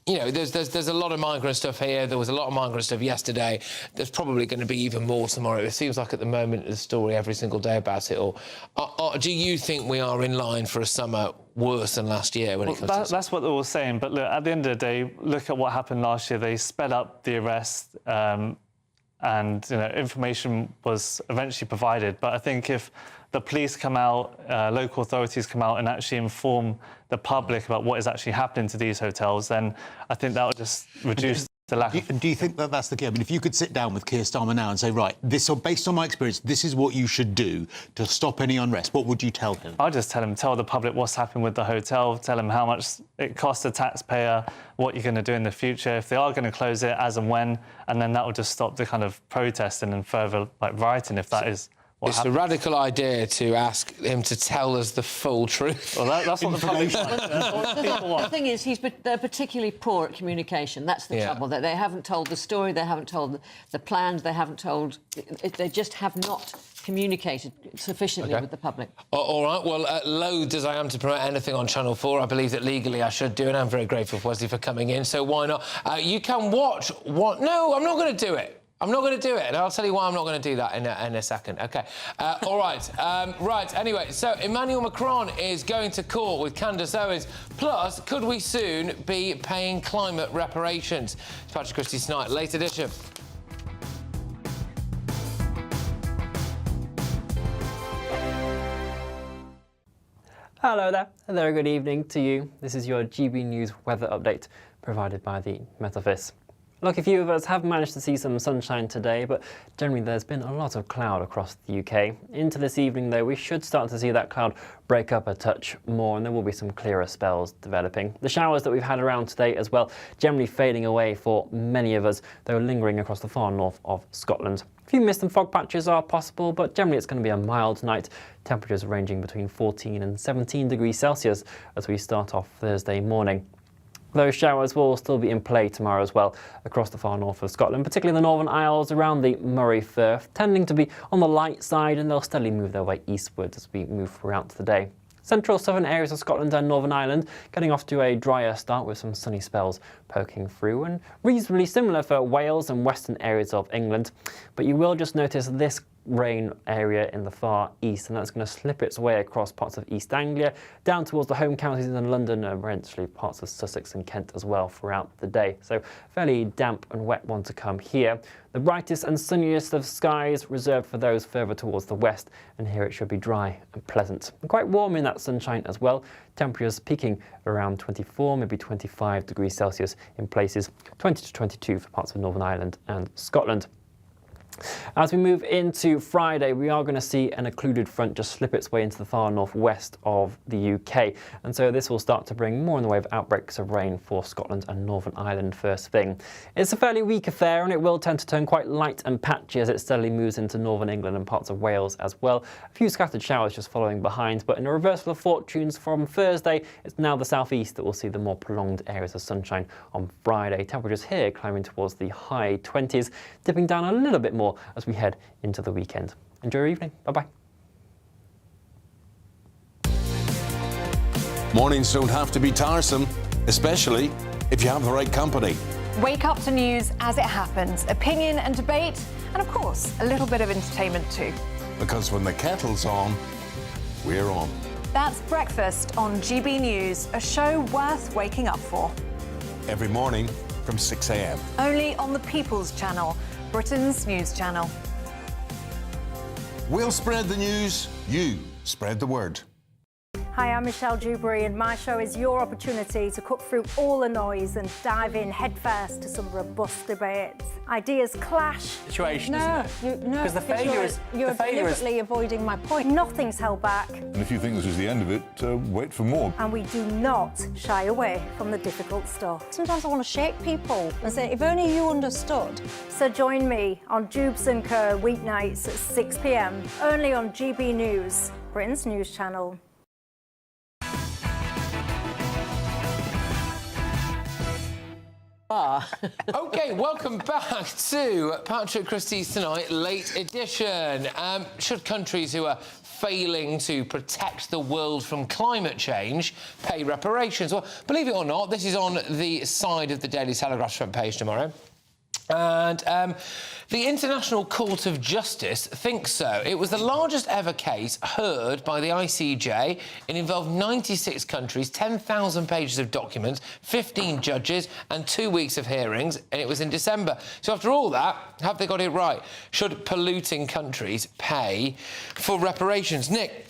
you know, there's a lot of migrant stuff here. There was a lot of migrant stuff yesterday. There's probably going to be even more tomorrow. It seems like at the moment there's a story every single day about it all. Do you think we are in line for a summer worse than last year when it comes to... That's what they're all saying. But look, at the end of the day, look at what happened last year. They sped up the arrest and, you know, information was eventually provided. But I think if the police come out, local authorities come out and actually inform the public about what is actually happening to these hotels, then I think that will just reduce the lack of... Do you think that that's the key? I mean, if you could sit down with Keir Starmer now and say, right, based on my experience, this is what you should do to stop any unrest, what would you tell him? I'll just tell the public what's happened with the hotel, tell them how much it costs the taxpayer, what you're going to do in the future, if they are going to close it, as and when, and then that will just stop the kind of protesting and further like rioting, if that is... It's a radical idea to ask him to tell us the full truth. Well, that's what the public want. The thing is, they're particularly poor at communication. That's the trouble. That they haven't told the story, they haven't told the plans, they haven't told... They just have not communicated sufficiently with the public. All right, well, loath as I am to promote anything on Channel 4, I believe that legally I should do, and I'm very grateful for Wesley for coming in, so why not? You can watch... No, I'm not going to do it. I'm not going to do it, and I'll tell you why I'm not going to do that in a second. OK. All right. Right, anyway, so Emmanuel Macron is going to court with Candace Owens. Plus, could we soon be paying climate reparations? It's Patrick Christys tonight, late edition. Hello there, and a very good evening to you. This is your GB News weather update provided by the Met Office. Look, a few of us have managed to see some sunshine today, but generally there's been a lot of cloud across the UK. Into this evening, though, we should start to see that cloud break up a touch more, and there will be some clearer spells developing. The showers that we've had around today as well, generally fading away for many of us, though lingering across the far north of Scotland. A few mist and fog patches are possible, but generally it's going to be a mild night. Temperatures ranging between 14 and 17 degrees Celsius as we start off Thursday morning. Those showers will still be in play tomorrow as well across the far north of Scotland, particularly the Northern Isles around the Moray Firth, tending to be on the light side, and they'll steadily move their way eastwards as we move throughout the day. Central southern areas of Scotland and Northern Ireland getting off to a drier start with some sunny spells poking through, and reasonably similar for Wales and western areas of England. But you will just notice this rain area in the far east, and that's going to slip its way across parts of East Anglia, down towards the home counties in London, and eventually parts of Sussex and Kent as well throughout the day. So fairly damp and wet one to come here. The brightest and sunniest of skies reserved for those further towards the west, and here it should be dry and pleasant. And quite warm in that sunshine as well. Temperatures peaking around 24, maybe 25 degrees Celsius in places, 20 to 22 for parts of Northern Ireland and Scotland. As we move into Friday, we are going to see an occluded front just slip its way into the far northwest of the UK. And so this will start to bring more in the way of outbreaks of rain for Scotland and Northern Ireland first thing. It's a fairly weak affair, and it will tend to turn quite light and patchy as it steadily moves into northern England and parts of Wales as well. A few scattered showers just following behind, but in a reversal of fortunes from Thursday, it's now the southeast that will see the more prolonged areas of sunshine on Friday. Temperatures here climbing towards the high 20s, dipping down a little bit more as we head into the weekend. Enjoy your evening. Bye-bye. Mornings don't have to be tiresome, especially if you have the right company. Wake up to news as it happens, opinion and debate, and of course, a little bit of entertainment too. Because when the kettle's on, we're on. That's Breakfast on GB News, a show worth waking up for. Every morning from 6 a.m. Only on the People's Channel, Britain's news channel. We'll spread the news, you spread the word. Hi, I'm Michelle Dewberry, and my show is your opportunity to cut through all the noise and dive in headfirst to some robust debates. Ideas clash. Situation, no, isn't it? No, Because the failure is you're deliberately avoiding my point. Nothing's held back. And if you think this is the end of it, wait for more. And we do not shy away from the difficult stuff. Sometimes I want to shake people and say, if only you understood. So join me on Jubes and Co weeknights at 6 p.m. only on GB News, Britain's news channel. OK, welcome back to Patrick Christys Tonight, late edition. Should countries who are failing to protect the world from climate change pay reparations? Well, believe it or not, this is on the side of the Daily Telegraph's front page tomorrow. And the International Court of Justice thinks so. It was the largest ever case heard by the ICJ. It involved 96 countries, 10,000 pages of documents, 15 judges and 2 weeks of hearings, and it was in December. So after all that, have they got it right? Should polluting countries pay for reparations? Nick,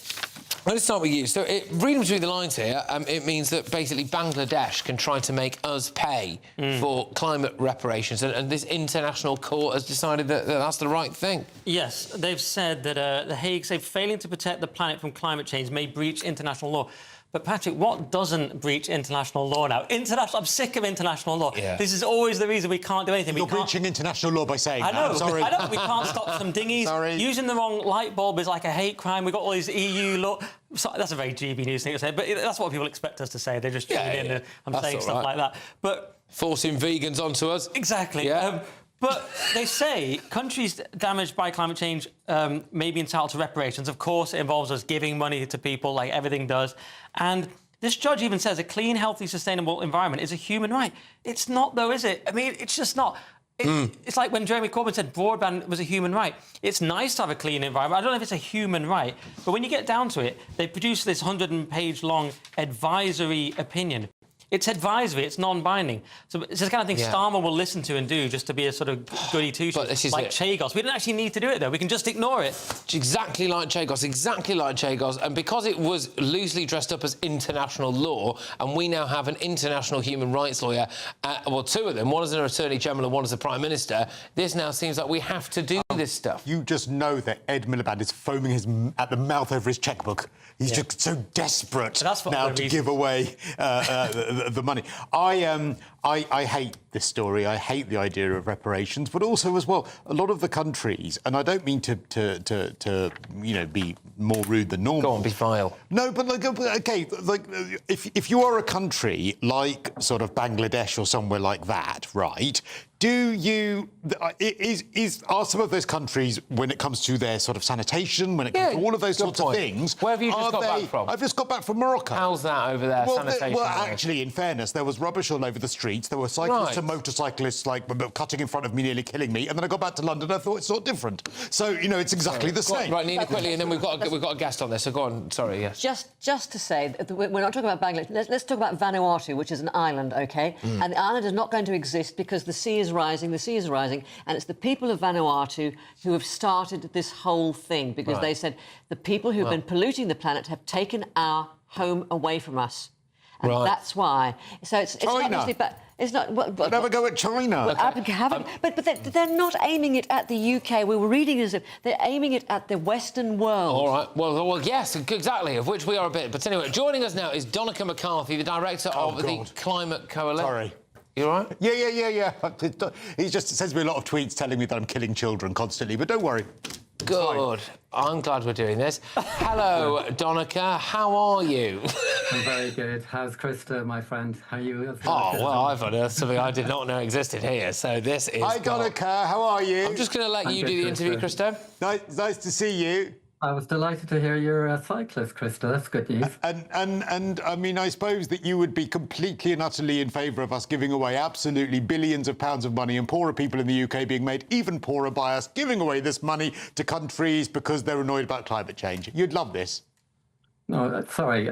let's start with you. So, reading between the lines here, it means that basically Bangladesh can try to make us pay for climate reparations, and this international court has decided that that's the right thing. Yes, they've said that The Hague say failing to protect the planet from climate change may breach international law. But, Patrick, what doesn't breach international law now? I'm sick of international law. Yeah. This is always the reason we can't do anything. You're breaching international law by saying I know, that. Sorry. I know. We can't stop some dinghies. Sorry. Using the wrong light bulb is like a hate crime. We've got all these EU law. So, that's a very GB News thing to say, but that's what people expect us to say. They just tune in and I'm That's saying all stuff right. like that. But forcing vegans onto us. Exactly. Yeah. But they say countries damaged by climate change may be entitled to reparations. Of course, it involves us giving money to people like everything does. And this judge even says a clean, healthy, sustainable environment is a human right. It's not, though, is it? I mean, it's just not. It's like when Jeremy Corbyn said broadband was a human right. It's nice to have a clean environment. I don't know if it's a human right, but when you get down to it, they produce this 100-page-long advisory opinion. It's advisory, it's non-binding. So it's the kind of thing Starmer will listen to and do just to be a sort of goody two-shoes, like Chagos. We don't actually need to do it, though. We can just ignore it. Exactly like Chagos, exactly like Chagos. And because it was loosely dressed up as international law, and we now have an international human rights lawyer, well, two of them, one as an Attorney General and one as a Prime Minister, this now seems like we have to do this stuff. You just know that Ed Miliband is foaming at the mouth over his chequebook. He's just so desperate now to give away the money. I hate this story. I hate the idea of reparations, but also as well, a lot of the countries, and I don't mean to be more rude than normal. Go on, be vile. No, but if you are a country like sort of Bangladesh or somewhere like that, right? Are some of those countries, when it comes to their sort of sanitation, when it comes to all of those sorts of things, where have you just got back from? I've just got back from Morocco. How's that over there, sanitation? Well, actually, in fairness, there was rubbish all over the street. streets. There were cyclists Right. and motorcyclists like cutting in front of me, nearly killing me. And then I got back to London. I thought it's sort of different. So you know, it's exactly the same. Right, Nina, quickly, and then we've got a guest on this. So go on. Sorry, yes. Just to say, that we're not talking about Bangladesh. Let's talk about Vanuatu, which is an island, OK? And the island is not going to exist because the sea is rising, and it's the people of Vanuatu who have started this whole thing because they said the people who've been polluting the planet have taken our home away from us. And that's why. So it's obviously, but it's not. But have a go at China. But they're not aiming it at the UK. We were reading as if they're aiming it at the Western world. All right. Well, yes, exactly. Of which we are a bit. But anyway, joining us now is Donica McCarthy, the director of the Climate Coalition. Sorry. You all right? Yeah. He just sends me a lot of tweets telling me that I'm killing children constantly. But don't worry. Good. I'm glad we're doing this. Hello, Donica. How are you? I'm very good. How's Krista, my friend? How are you? Oh, well, I've unearthed something I did not know existed here, so this is... Hi, Donica. How are you? I'm just going to let you do the interview, Krista. Nice to see you. I was delighted to hear you're a cyclist, Krista. That's good news. And I mean, I suppose that you would be completely and utterly in favour of us giving away absolutely billions of pounds of money and poorer people in the UK being made even poorer by us giving away this money to countries because they're annoyed about climate change. You'd love this. No, sorry.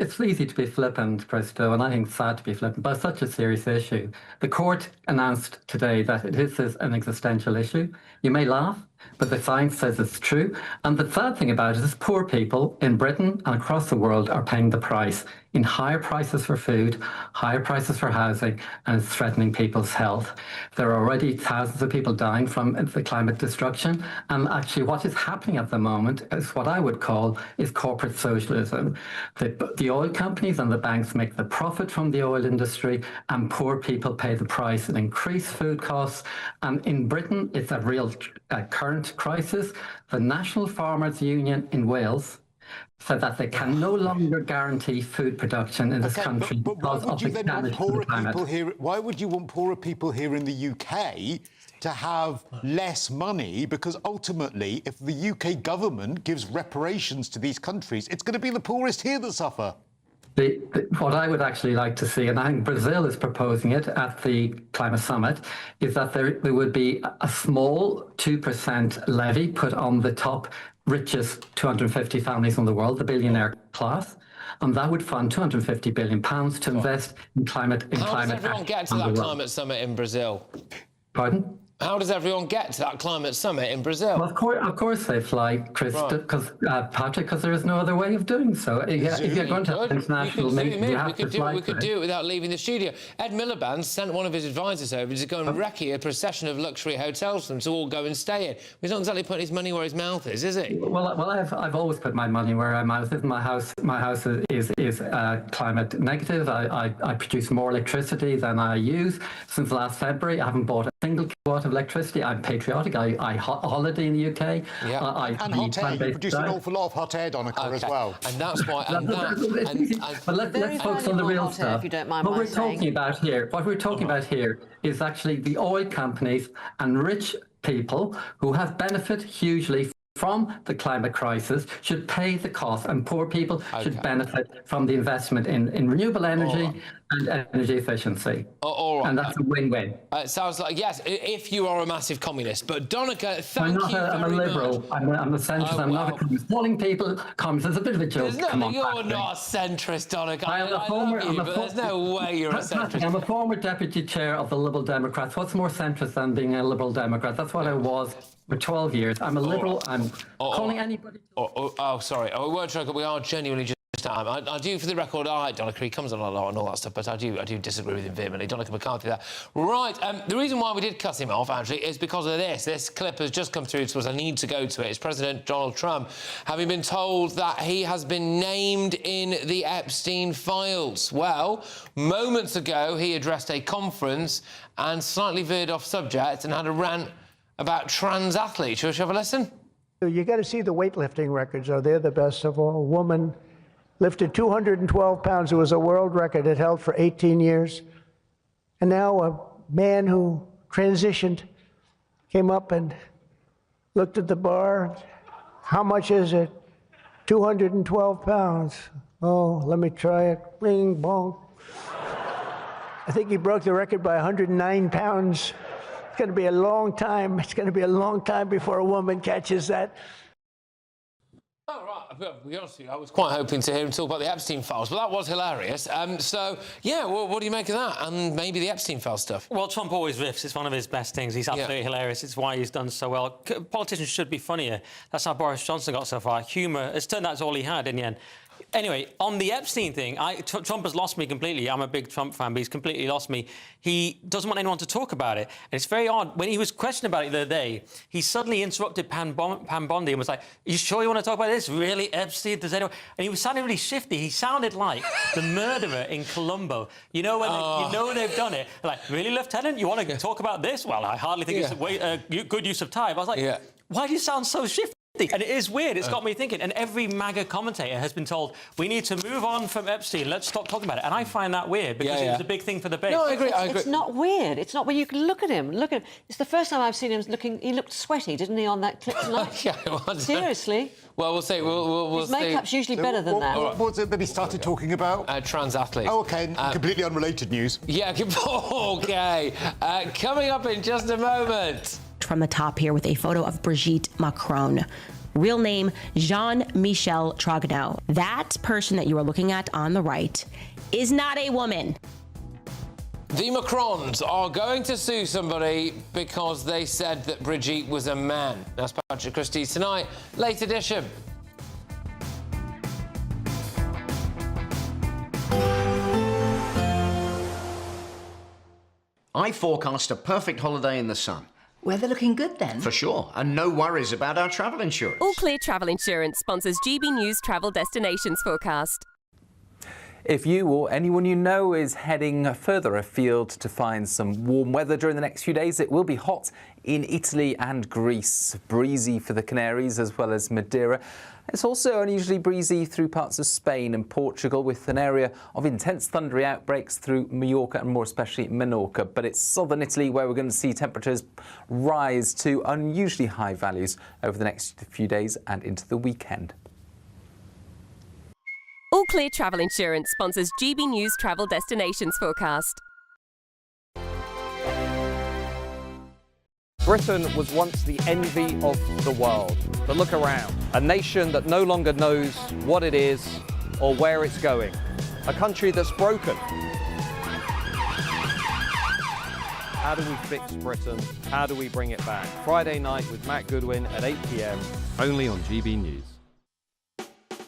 It's easy to be flippant, Krista, and I think it's sad to be flippant, but it's such a serious issue. The court announced today that this is an existential issue. You may laugh, but the science says it's true. And the sad thing about it is poor people in Britain and across the world are paying the price in higher prices for food, higher prices for housing, and it's threatening people's health. There are already thousands of people dying from the climate destruction. And actually what is happening at the moment is what I would call is corporate socialism. The oil companies and the banks make the profit from the oil industry and poor people pay the price and increased food costs. And in Britain, it's a real current crisis. The National Farmers Union in Wales said that they can no longer guarantee food production in this country because of the damage to the climate. Why would you want poorer people here in the UK to have less money? Because ultimately, if the UK government gives reparations to these countries, it's going to be the poorest here that suffer. What I would actually like to see, and I think Brazil is proposing it at the climate summit, is that there would be a small 2% levy put on the top richest 250 families in the world, the billionaire class, and that would fund £250 billion to invest in climate action. How does everyone get to that climate summit in Brazil? Pardon? How does everyone get to that climate summit in Brazil? Well, of course they fly, Chris, because Patrick, because there is no other way of doing so. If you're going to have international meetings, you have to fly. We could do it without leaving the studio. Ed Miliband sent one of his advisors over to go and recce a procession of luxury hotels for them to all go and stay in. He's not exactly putting his money where his mouth is he? Well, I've always put my money where my mouth is. My house is climate negative. I produce more electricity than I use. Since last February, I haven't bought a single kilowatt of electricity. I'm patriotic. I holiday in the UK. Yeah. And hot air. You produce an awful lot of hot air, Donica, as well. And that's why. But let's focus on the real stuff. If you don't mind what we're talking about here is actually the oil companies and rich people who have benefited hugely from the climate crisis should pay the cost, and poor people should benefit from the investment in renewable energy and energy efficiency. All right. And that's a win-win. It sounds like, yes, if you are a massive communist. But Donica, thank you very much. I'm a liberal. I'm a centrist. I'm not a communist. Calling people communists is a bit of a joke. You're not a centrist, Donica. I love you, but there's no way you're a centrist. I'm a former deputy chair of the Liberal Democrats. What's more centrist than being a Liberal Democrat? That's what I was for 12 years. I'm a liberal. I'm calling anybody. Sorry. We weren't joking. We are genuinely just time. I do, for the record, I like Donica. He comes on a lot and all that stuff, but I do disagree with him vehemently. Donica McCarthy there. Right, the reason why we did cut him off, actually, is because of this. This clip has just come through to us. I need to go to it. It's President Donald Trump having been told that he has been named in the Epstein files. Well, moments ago, he addressed a conference and slightly veered off subject and had a rant about trans athletes. Shall we have a listen? You got to see the weightlifting records. They're the best of all. A woman lifted 212 pounds. It was a world record. It held for 18 years. And now a man who transitioned came up and looked at the bar. How much is it? 212 pounds. Oh, let me try it. Bing, bong. I think he broke the record by 109 pounds. It's going to be a long time. It's going to be a long time before a woman catches that. Oh, right. To be honest with you, I was quite hoping to hear him talk about the Epstein files, but that was hilarious. So, yeah, well, what do you make of that? And maybe the Epstein file stuff? Well, Trump always riffs. It's one of his best things. He's absolutely hilarious. It's why he's done so well. Politicians should be funnier. That's how Boris Johnson got so far. Humour, it's turned out it's all he had in the end. Anyway, on the Epstein thing, Trump has lost me completely. I'm a big Trump fan, but he's completely lost me. He doesn't want anyone to talk about it. And it's very odd. When he was questioned about it the other day, he suddenly interrupted Pam Bondi and was like, "You sure you want to talk about this? Really, Epstein? Does anyone..." And he was sounding really shifty. He sounded like the murderer in Columbo. You know, when you know they've done it. Like, "Really, Lieutenant? You want to talk about this?" Well, I hardly think it's a good use of time. I was like, why do you sound so shifty? And it is weird. It's got me thinking. And every MAGA commentator has been told, we need to move on from Epstein. Let's stop talking about it. And I find that weird because it was a big thing for the base. No, I agree. It's not weird. It's not when you can look at him. Look at him. It's the first time I've seen him looking. He looked sweaty, didn't he, on that clip tonight? Seriously. Well, we'll see. We'll His makeup's usually better than that. What was it that he started talking about? Trans athletes. Oh, OK. Completely unrelated news. Yeah, OK. Coming up in just a moment. From the top here with a photo of Brigitte Macron. Real name, Jean-Michel Trogneux. That person that you are looking at on the right is not a woman. The Macrons are going to sue somebody because they said that Brigitte was a man. That's Patrick Christys tonight, late edition. I forecast a perfect holiday in the sun. Weather looking good then? For sure, and no worries about our travel insurance. All Clear Travel Insurance sponsors GBNews Travel Destinations Forecast. If you or anyone you know is heading further afield to find some warm weather during the next few days, it will be hot in Italy and Greece. Breezy for the Canaries as well as Madeira. It's also unusually breezy through parts of Spain and Portugal, with an area of intense thundery outbreaks through Mallorca and more especially Menorca. But it's southern Italy where we're going to see temperatures rise to unusually high values over the next few days and into the weekend. All Clear Travel Insurance sponsors GBNews Travel Destinations Forecast. Britain was once the envy of the world. But look around. A nation that no longer knows what it is or where it's going. A country that's broken. How do we fix Britain? How do we bring it back? Friday night with Matt Goodwin at 8 p.m. only on GB News.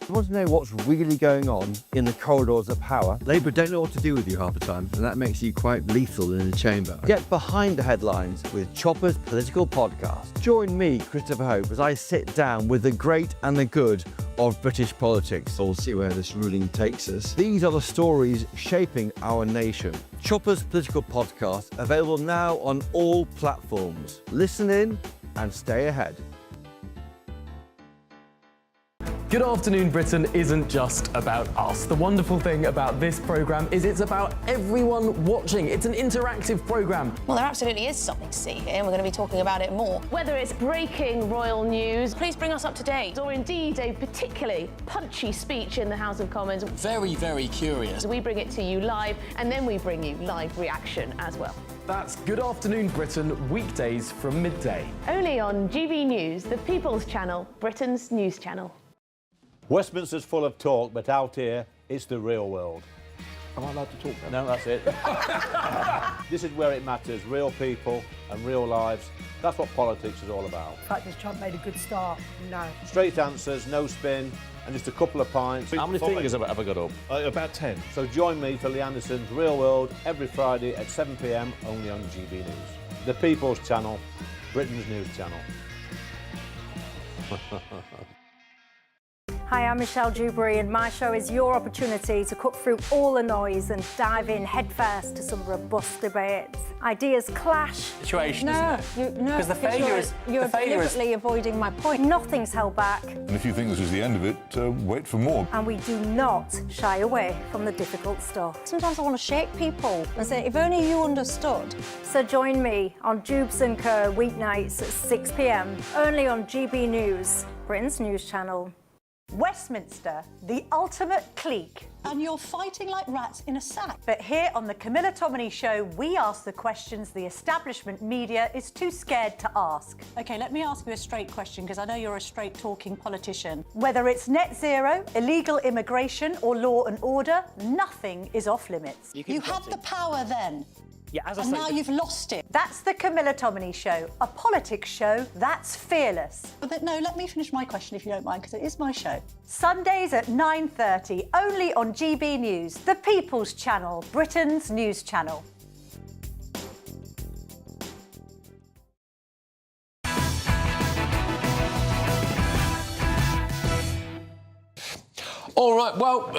You want to know what's really going on in the corridors of power? Labour don't know what to do with you half the time, and that makes you quite lethal in the chamber. Get behind the headlines with Chopper's political podcast. Join me, Christopher Hope, as I sit down with the great and the good of British politics. We'll see where this ruling takes us. These are the stories shaping our nation. Chopper's political podcast, available now on all platforms. Listen in and stay ahead. Good Afternoon Britain isn't just about us. The wonderful thing about this programme is it's about everyone watching. It's an interactive programme. Well, there absolutely is something to see here, and we're going to be talking about it more. Whether it's breaking royal news, please bring us up to date, or indeed a particularly punchy speech in the House of Commons. Very, very curious. We bring it to you live, and then we bring you live reaction as well. That's Good Afternoon Britain, weekdays from midday. Only on GB News, the People's Channel, Britain's news channel. Westminster's full of talk, but out here, it's the real world. Am I allowed to talk now? No, that's it. This is where it matters. Real people and real lives. That's what politics is all about. In fact, has Trump made a good start? No. Straight answers, no spin, and just a couple of pints. How many fingers have I got up? About 10. So join me for Lee Anderson's Real World every Friday at 7 p.m. only on GB News. The People's Channel, Britain's news channel. Hi, I'm Michelle Dewberry, and my show is your opportunity to cut through all the noise and dive in headfirst to some robust debates. Ideas clash. Situation, no, isn't it? Because the failure is... You're deliberately avoiding my point. Nothing's held back. And if you think this is the end of it, wait for more. And we do not shy away from the difficult stuff. Sometimes I want to shake people and say, if only you understood. So join me on Jubes and Kerr weeknights at 6 p.m. only on GB News, Britain's news channel. Westminster, the ultimate clique. And you're fighting like rats in a sack. But here on the Camilla Tominey Show, we ask the questions the establishment media is too scared to ask. OK, let me ask you a straight question, because I know you're a straight-talking politician. Whether it's net zero, illegal immigration or law and order, nothing is off limits. You had the power then. Yeah, as I and said, now you've lost it. That's the Camilla Tominey Show, a politics show that's fearless. But no, let me finish my question if you don't mind, because it is my show. Sundays at 9:30, only on GB News, the People's Channel, Britain's news channel. All right, well,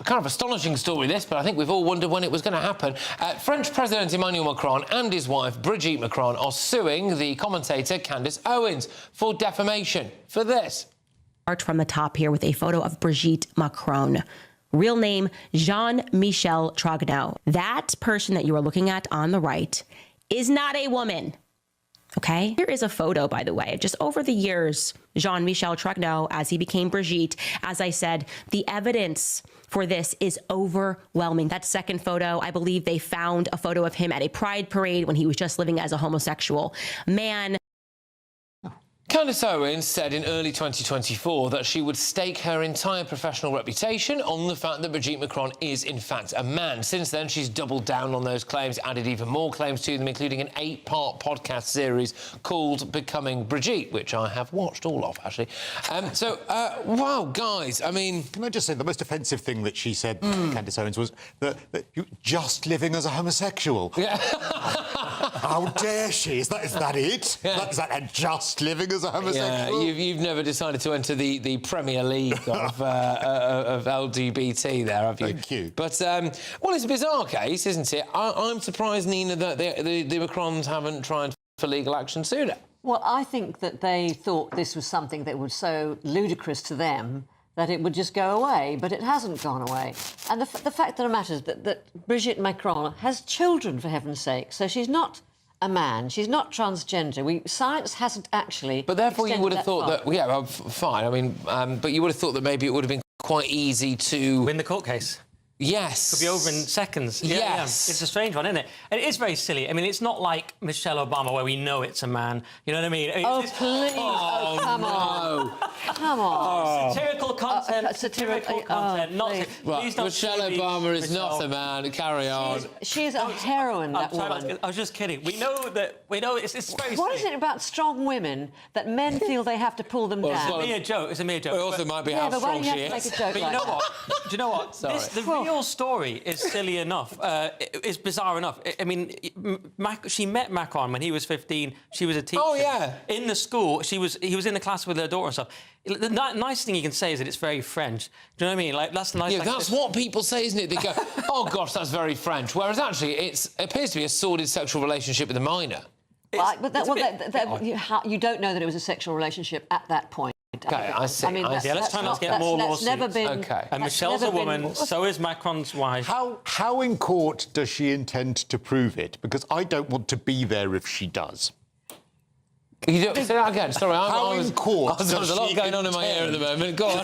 kind of astonishing story this, but I think we've all wondered when it was going to happen. French President Emmanuel Macron and his wife Brigitte Macron are suing the commentator Candace Owens for defamation for this. Start from the top here with a photo of Brigitte Macron. Real name, Jean-Michel Trogneau. That person that you are looking at on the right is not a woman. Okay, here is a photo, by the way, just over the years, Jean-Michel Trogneau, as he became Brigitte. As I said, the evidence for this is overwhelming. That second photo, I believe they found a photo of him at a pride parade when he was just living as a homosexual man. Candace Owens said in early 2024 that she would stake her entire professional reputation on the fact that Brigitte Macron is, in fact, a man. Since then, she's doubled down on those claims, added even more claims to them, including an 8-part podcast series called Becoming Brigitte, which I have watched all of, actually. Wow, guys, I mean... Can I just say, the most offensive thing that she said, Candace Owens, was that you just living as a homosexual. Yeah. How dare she? Is that it? Yeah. Is that just living as a homosexual? Yeah, you've never decided to enter the Premier League of LGBT there, have you? Thank you. But, well, it's a bizarre case, isn't it? I'm surprised, Nina, that the Macrons haven't tried for legal action sooner. Well, I think that they thought this was something that was so ludicrous to them that it would just go away, but it hasn't gone away. And the fact of the matter is that Brigitte Macron has children, for heaven's sake, so she's not a man. She's not transgender. Science hasn't actually. But therefore, you would have thought far. that. Yeah, well, fine. I mean, but you would have thought that maybe it would have been quite easy to win the court case. Yes. Could be over in seconds. Yes. Yeah. It's a strange one, isn't it? And it is very silly. I mean, it's not like Michelle Obama where we know it's a man. You know what I mean? Oh, please. Oh, come on. Come on. Satirical content. Satirical content. Not Well, please don't Michelle Obama is not a man. Carry on. She's a heroine, that woman. I was just kidding. We know it's very What is it about strong women that men feel they have to pull them down? It's a mere joke. It's a mere joke. It also might be how strong she is. But you know what? Do you know what? Sorry. The real story is silly enough. It's bizarre enough. I mean, she met Macron when he was 15. She was a teacher. Oh, yeah. In the school, he was in the class with her daughter and stuff. The nice thing you can say is that it's very French. Do you know what I mean? Like, that's the nice. Yeah, that's what people say, isn't it? They go, "Oh gosh, that's very French," whereas actually it appears to be a sordid sexual relationship with a minor. You don't know that it was a sexual relationship at that point. Okay, I see. I mean, let's try not to get more lawsuits. Never been. Okay. And Michelle's a woman, so is Macron's wife. How in court does she intend to prove it? Because I don't want to be there if she does. You don't, say that again. Sorry, in court there's a lot going on in my ear at the moment. Go on.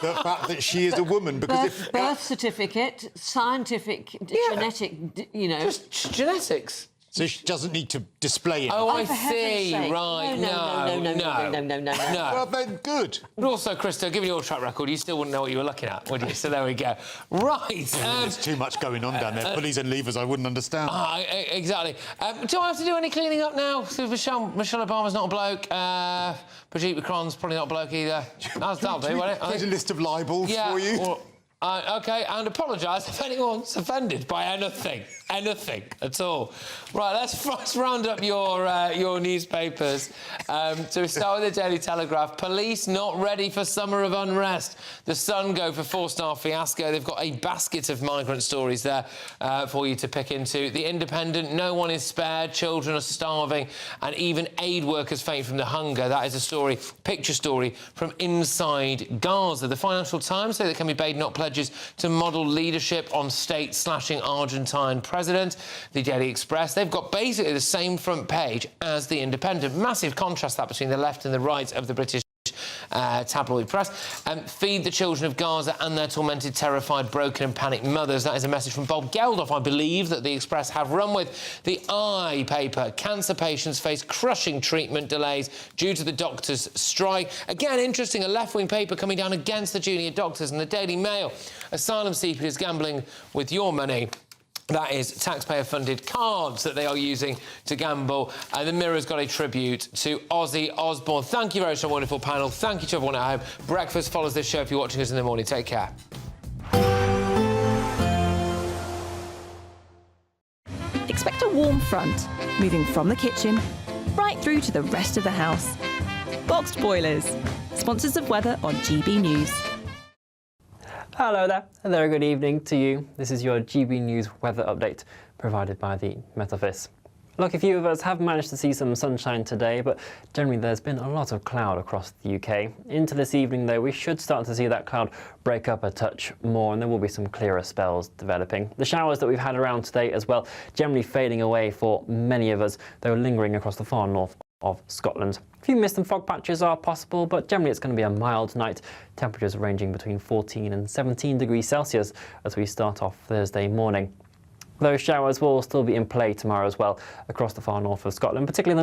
The fact that she is a woman, because birth certificate, scientific, genetic, you know, just genetics. So she doesn't need to display it. Oh, I see. Right. No. Well, then, good. But also, Christo, given your track record, you still wouldn't know what you were looking at, would you? So there we go. Right. There's too much going on down there. Pulleys and levers, I wouldn't understand. Exactly. Do I have to do any cleaning up now? So Michelle Obama's not a bloke. Brigitte Macron's probably not a bloke either. That'll do, won't it? There's a list of libels for you. OK, and apologise if anyone's offended by anything at all. Right, let's round up your newspapers. So we start with the Daily Telegraph. Police not ready for summer of unrest. The Sun go for 4-star fiasco. They've got a basket of migrant stories there for you to pick into. The Independent, no one is spared. Children are starving, and even aid workers faint from the hunger. That is a story, picture story from inside Gaza. The Financial Times say there can be paid not pledges to model leadership on state-slashing Argentine president. The Daily Express, they've got basically the same front page as The Independent. Massive contrast that between the left and the right of the British tabloid press. Feed the children of Gaza and their tormented, terrified, broken and panicked mothers. That is a message from Bob Geldof, I believe, that the Express have run with. The Eye paper, cancer patients face crushing treatment delays due to the doctors' strike. Again, interesting, a left-wing paper coming down against the junior doctors. And the Daily Mail, asylum seekers gambling with your money. That is taxpayer-funded cards that they are using to gamble. And the Mirror's got a tribute to Ozzy Osbourne. Thank you very much, a wonderful panel. Thank you to everyone at home. Breakfast follows this show if you're watching us in the morning. Take care. Expect a warm front, moving from the kitchen right through to the rest of the house. Boxed Boilers, sponsors of weather on GB News. Hello there, and a very good evening to you. This is your GB News weather update provided by the Met Office. Look, a few of us have managed to see some sunshine today, but generally there's been a lot of cloud across the UK. Into this evening, though, we should start to see that cloud break up a touch more, and there will be some clearer spells developing. The showers that we've had around today as well, generally fading away for many of us, though lingering across the far north of Scotland. A few mist and fog patches are possible, but generally it's going to be a mild night. Temperatures ranging between 14 and 17 degrees Celsius as we start off Thursday morning. Those showers will still be in play tomorrow as well across the far north of Scotland, particularly the north.